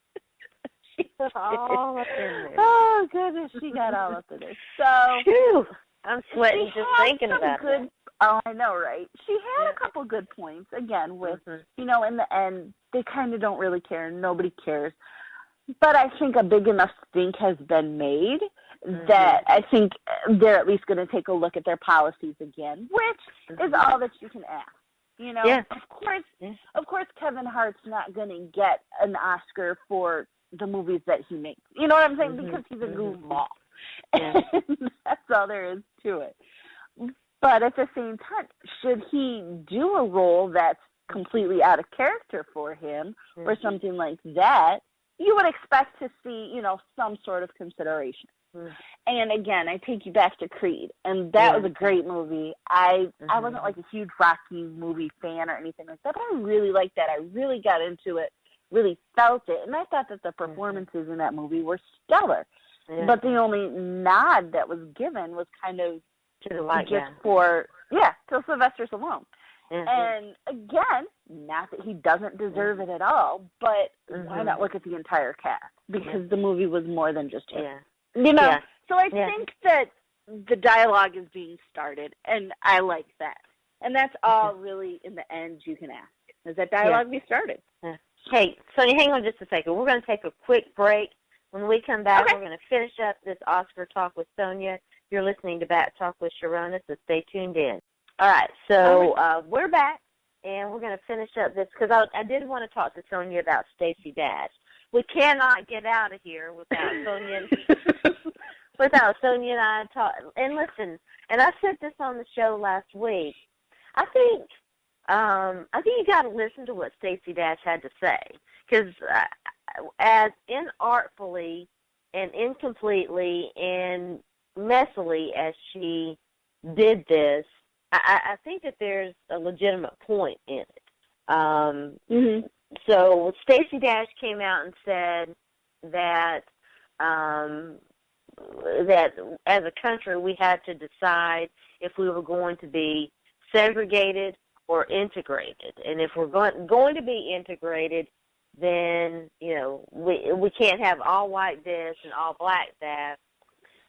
All up in there. Oh goodness, she got all up in there. So I'm sweating just thinking about it. Oh, I know, right? She had a couple good points. Again, with you know, in the end, they kind of don't really care. Nobody cares. But I think a big enough stink has been made that I think they're at least going to take a look at their policies again, which is all that you can ask. You know, of course, Kevin Hart's not going to get an Oscar for the movies that he makes. You know what I'm saying? Because he's a goofball. Yeah. And that's all there is to it. But at the same time, should he do a role that's completely out of character for him or something like that, you would expect to see, you know, some sort of consideration. And again, I take you back to Creed, and that was a great movie. I wasn't like a huge Rocky movie fan or anything like that, but I really liked that. I really got into it, really felt it, and I thought that the performances in that movie were stellar. But the only nod that was given was kind of to the white just guy. to Sylvester Stallone. And again, not that he doesn't deserve it at all, but why not look at the entire cast? Because the movie was more than just him. You know? So I think that the dialogue is being started, and I like that. And that's all really, in the end, you can ask. Is that dialogue be started? Hey, Sonja, hang on just a second. We're going to take a quick break. When we come back, we're going to finish up this Oscar talk with Sonja. You're listening to Back Talk with Sharona, so stay tuned in. All right, so we're back, and we're going to finish up this, because I did want to talk to Sonja about Stacey Dash. We cannot get out of here without Sonja and I talk. And listen, and I said this on the show last week. I think you got to listen to what Stacey Dash had to say, because as inartfully and incompletely and messily as she did this, I think that there's a legitimate point in it. So Stacey Dash came out and said that that as a country we had to decide if we were going to be segregated or integrated. And if we're going to be integrated, then, you know, we can't have all white this and all black that.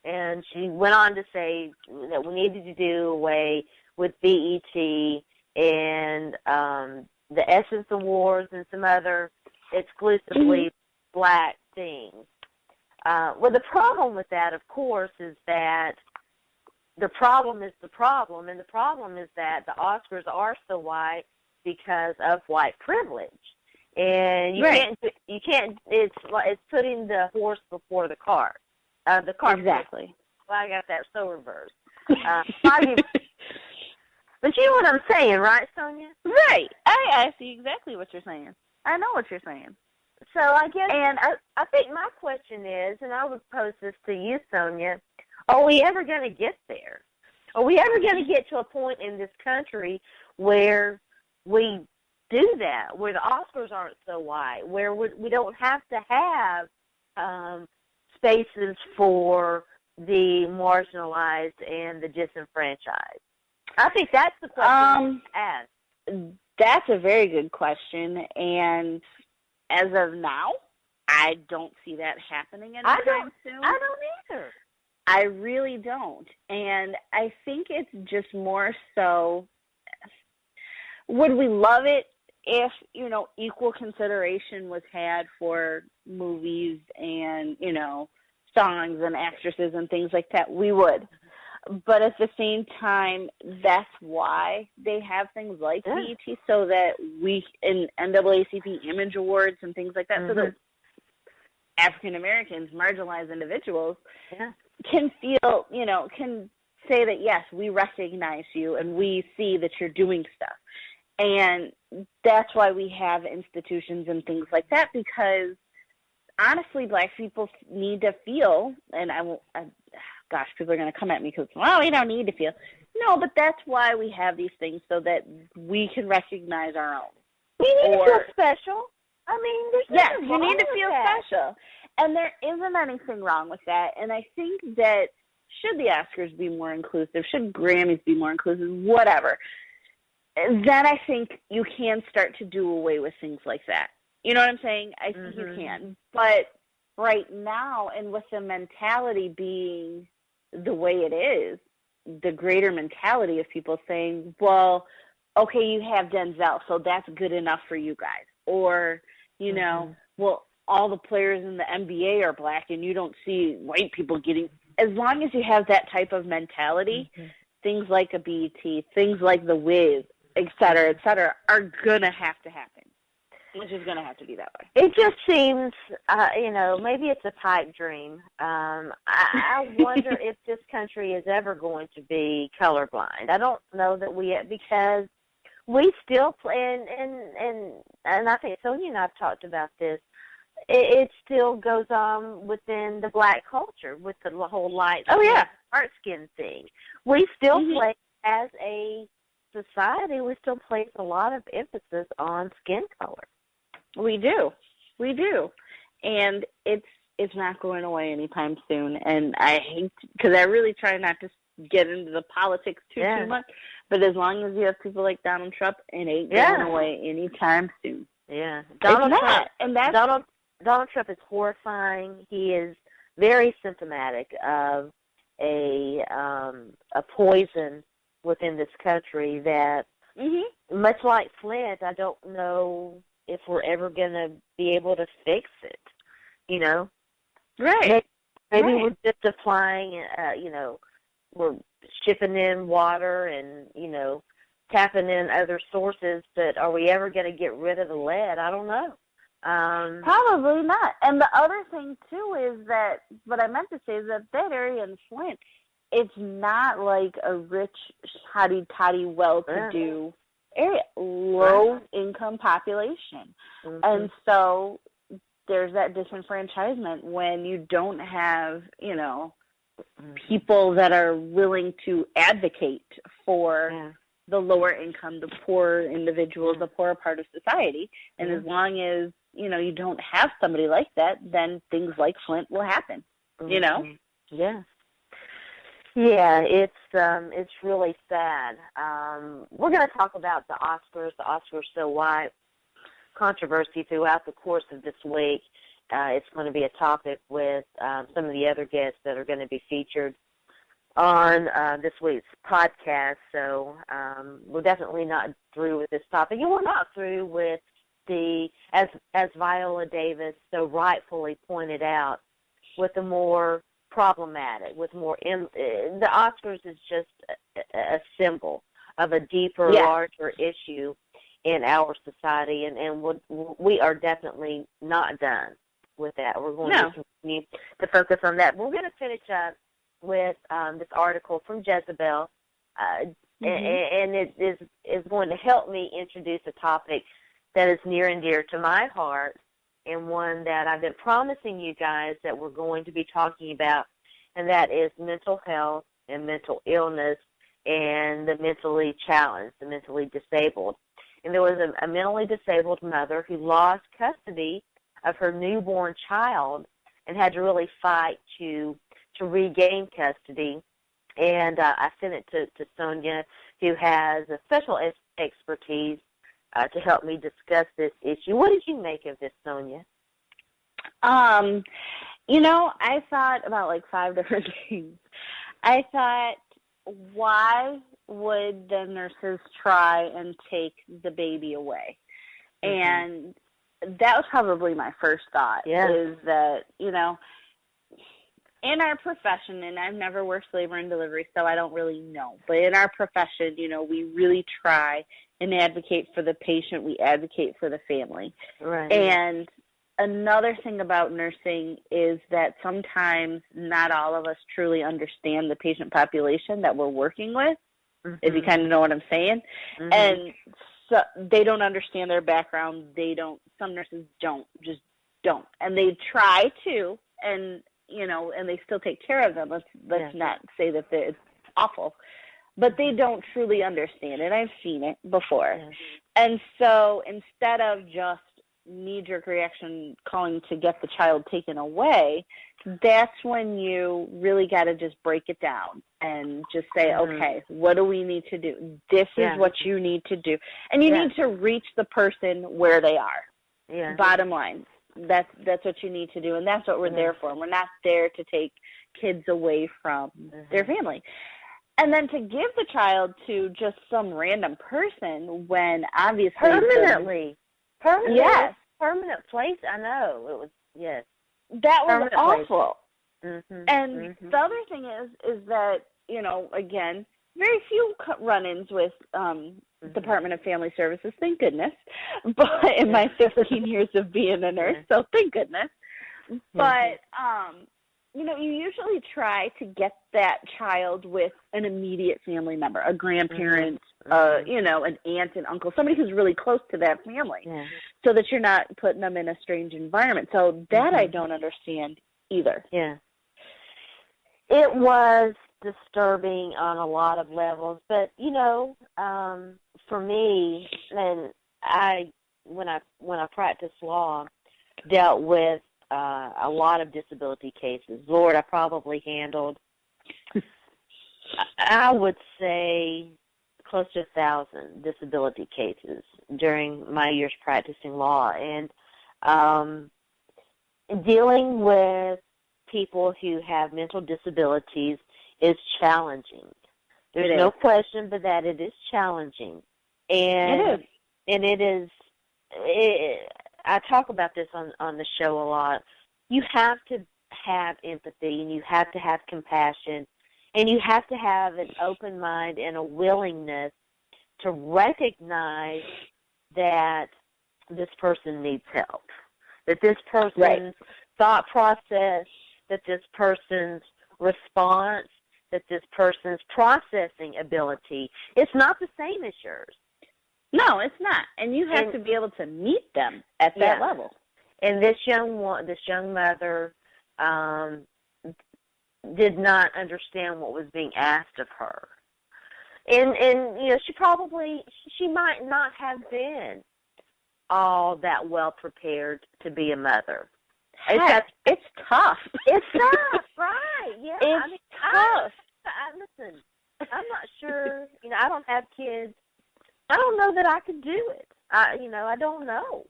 And she went on to say that we needed to do away with BET and the Essence Awards and some other exclusively black things. Well, the problem with that, of course, is that the problem is the problem, and the problem is that the Oscars are so white because of white privilege. And you can't. It's putting the horse before the cart. The cart. Exactly. Well, I got that so reversed. But you know what I'm saying, right, Sonja? Right. I see exactly what you're saying. I know what you're saying. So I guess, and I think my question is, and I would pose this to you, Sonja, are we ever going to get there? Are we ever going to get to a point in this country where we do that, where the Oscars aren't so white, where we don't have to have spaces for the marginalized and the disenfranchised? I think that's the question to ask. That's a very good question, and as of now, I don't see that happening anytime soon. I don't either. I really don't. And I think it's just more so, would we love it if, you know, equal consideration was had for movies and, you know, songs and actresses and things like that? We would. But at the same time, that's why they have things like BET, so that we, in NAACP Image Awards and things like that, so that African Americans, marginalized individuals, can feel, you know, can say that, yes, we recognize you and we see that you're doing stuff. And that's why we have institutions and things like that, because honestly, black people need to feel, and gosh, people are going to come at me because, well, we don't need to feel. No, but that's why we have these things, so that we can recognize our own. We need to feel special. I mean, there's nothing wrong you need to feel that. special. And there isn't anything wrong with that. And I think that should the Oscars be more inclusive, should Grammys be more inclusive, whatever, then I think you can start to do away with things like that. You know what I'm saying? I think you can. But right now, and with the mentality being the way it is, the greater mentality of people saying, well, okay, you have Denzel, so that's good enough for you guys. Or, you know, well, all the players in the NBA are black and you don't see white people getting, as long as you have that type of mentality, things like a BET, things like The Wiz, et cetera, are going to have to happen. It's it's just going to have to be that way. It just seems, maybe it's a pipe dream. I wonder if this country is ever going to be colorblind. I don't know that because we still play, and I think Sonja and I have talked about this. It still goes on within the black culture with the whole light dark skin thing. We still play as a society. We still place a lot of emphasis on skin color. We do, and it's not going away anytime soon. And I hate, because I really try not to get into the politics too much. But as long as you have people like Donald Trump, it ain't going away anytime soon. Yeah, Donald Trump is horrifying. He is very symptomatic of a poison within this country that, much like Flint, I don't know if we're ever going to be able to fix it, Right. Maybe we're just applying, we're shipping in water and, tapping in other sources, but are we ever going to get rid of the lead? I don't know. Probably not. And the other thing, too, is that, what I meant to say is that area in Flint, it's not like a rich, hotty-totty, well-to-do area, low-income population. And so there's that disenfranchisement when you don't have, people that are willing to advocate for the lower income, the poor individuals, the poorer part of society. And as long as, you don't have somebody like that, then things like Flint will happen, Yeah. Yeah, it's really sad. We're going to talk about the Oscars So White controversy throughout the course of this week. It's going to be a topic with some of the other guests that are going to be featured on this week's podcast. So we're definitely not through with this topic, and we're not through with as Viola Davis so rightfully pointed out, with the more problematic, the Oscars is just a symbol of a deeper, larger issue in our society, and we are definitely not done with that. We're going to continue to focus on that. We're going to finish up with this article from Jezebel, and it is going to help me introduce a topic that is near and dear to my heart, and one that I've been promising you guys that we're going to be talking about, and that is mental health and mental illness and the mentally challenged, the mentally disabled. And there was a mentally disabled mother who lost custody of her newborn child and had to really fight to regain custody. And I sent it to Sonja, who has a special expertise to help me discuss this issue. What did you make of this, Sonja? I thought about like 5 different things. I thought, why would the nurses try and take the baby away? And that was probably my first thought, is that, in our profession, and I've never worked labor and delivery, so I don't really know, but in our profession, we really try and advocate for the patient. We advocate for the family. Right. And another thing about nursing is that sometimes not all of us truly understand the patient population that we're working with, if you kind of know what I'm saying. And so they don't understand their background. Some nurses just don't. And they try to, and they still take care of them. Let's not say that it's awful, but they don't truly understand it. I've seen it before. And so instead of just knee-jerk reaction calling to get the child taken away, that's when you really got to just break it down and just say, okay, what do we need to do? This is what you need to do. And you need to reach the person where they are. Yeah. Bottom line. That's what you need to do, and that's what we're there for. We're not there to take kids away from their family. And then to give the child to just some random person when obviously permanently. Yes. Permanent place, I know. It was, that was awful. And the other thing is that, again, very few run-ins with Department of Family Services, thank goodness, but in my 15 years of being a nurse, so thank goodness. But, you know, you usually try to get that child with an immediate family member, a grandparent, you know, an aunt and uncle, somebody who's really close to that family, so that you're not putting them in a strange environment. So that I don't understand either. Yeah. It was disturbing on a lot of levels, but, you know, for me, and when I practiced law, dealt with a lot of disability cases. Lord, I probably handled, I would say, close to 1,000 disability cases during my years practicing law. And dealing with people who have mental disabilities is challenging. There's no question but that it is challenging. And it is. I talk about this on the show a lot. You have to have empathy, and you have to have compassion, and you have to have an open mind and a willingness to recognize that this person needs help, that this person's thought process, that this person's response, that this person's processing ability, it's not the same as yours. No, it's not. And you have to be able to meet them at that level. And this young mother did not understand what was being asked of her. And you know, she might not have been all that well prepared to be a mother. Heck, it's tough. It's tough, right? Yeah, it's tough. Listen, I'm not sure. You know, I don't have kids. I don't know that I could do it. I don't know.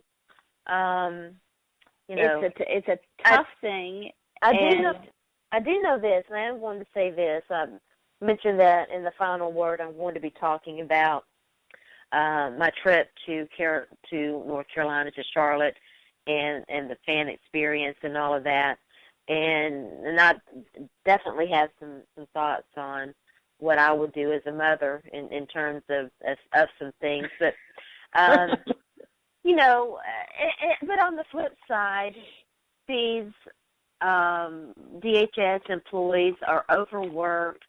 You know, it's a tough thing. I do know this, and I wanted to say this. I mentioned that in the final word. I'm going to be talking about my trip to North Carolina, to Charlotte, and the fan experience and all of that. And I definitely have some thoughts on what I would do as a mother in terms of some things. But, you know, but on the flip side, these DHS employees are overworked.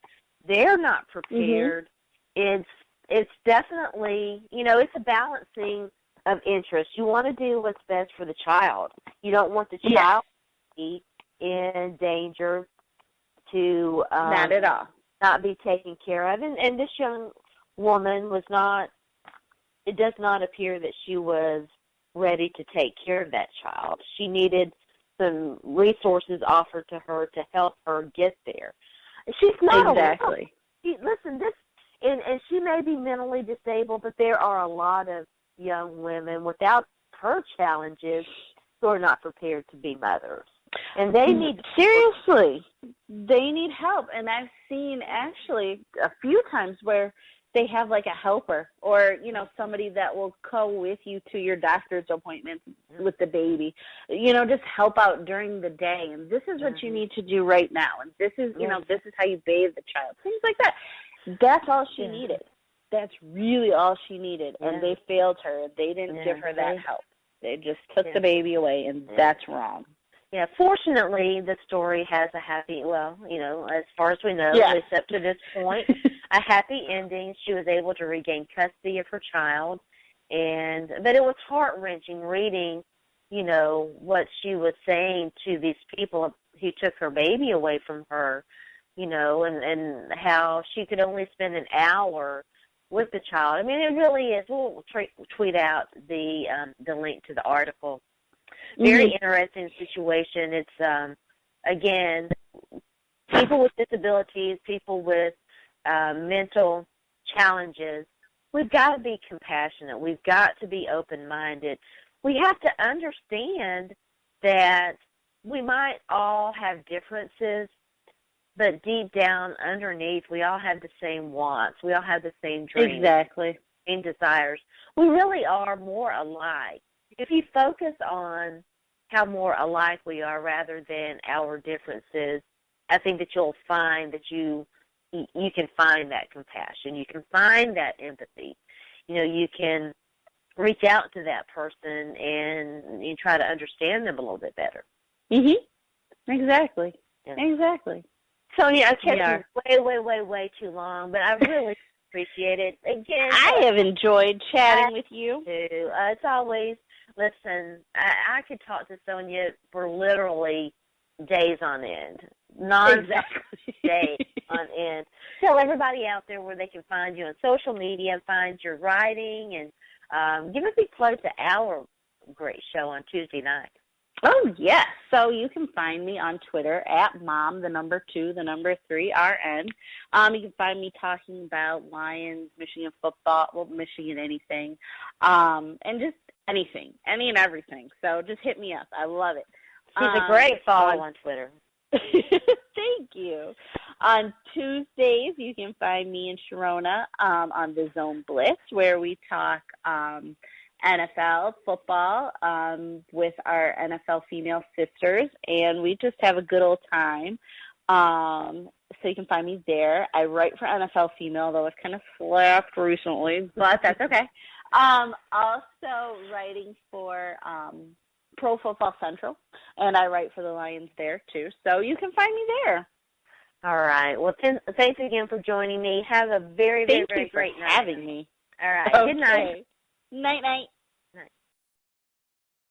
They're not prepared. It's definitely, you know, it's a balancing of interest. You want to do what's best for the child. You don't want the child to be in danger to not at all. Not be taken care of. And this young woman was not, it does not appear that she was ready to take care of that child. She needed some resources offered to her to help her get there. She's not exactly. Listen, and she may be mentally disabled, but there are a lot of young women without her challenges who are not prepared to be mothers. And they need, seriously, they need help. And I've seen actually a few times where they have like a helper or, you know, somebody that will go with you to your doctor's appointment with the baby, you know, just help out during the day. And this is what you need to do right now. And this is, you know, this is how you bathe the child, things like that. That's all she needed. That's really all she needed. And they failed her. They didn't give her that help. They just took the baby away, and that's wrong. Yeah, fortunately, the story has a happy, well, you know, as far as we know, at least up to this point, a happy ending. She was able to regain custody of her child, but it was heart-wrenching reading, you know, what she was saying to these people who took her baby away from her, you know, and how she could only spend an hour with the child. I mean, it really is. We'll tweet out the link to the article. Very interesting situation. It's, again, people with disabilities, people with mental challenges, we've got to be compassionate. We've got to be open-minded. We have to understand that we might all have differences, but deep down underneath, we all have the same wants. We all have the same dreams. Exactly. Same desires. We really are more alike. If you focus on how more alike we are rather than our differences, I think that you'll find that you can find that compassion. You can find that empathy. you can reach out to that person and you try to understand them a little bit better. Exactly. Yeah. Exactly. Sonia, I've kept you way too long, but I really appreciate it. Again, I have enjoyed chatting with you. It's always, listen, I could talk to Sonia for literally days on end. Exactly. Days on end. Tell everybody out there where they can find you on social media, find your writing, and give a big plug to our great show on Tuesday night. Oh, yes. So you can find me on Twitter at mom, 2, 3, RN. You can find me talking about Lions, Michigan football, well, Michigan anything, and just anything, any and everything. So just hit me up. I love it. She's a great follow on Twitter. Thank you. On Tuesdays, you can find me and Sharona on the Zone Blitz, where we talk NFL football with our NFL female sisters, and we just have a good old time. So you can find me there. I write for NFL Female, though it's kind of slapped recently, but that's okay. Also writing for Pro Football Central, and I write for the Lions there too. So you can find me there. All right. Well, thanks again for joining me. Have a very, very, very great night. Thank you for having me. All right. Okay. Good night. Night-night.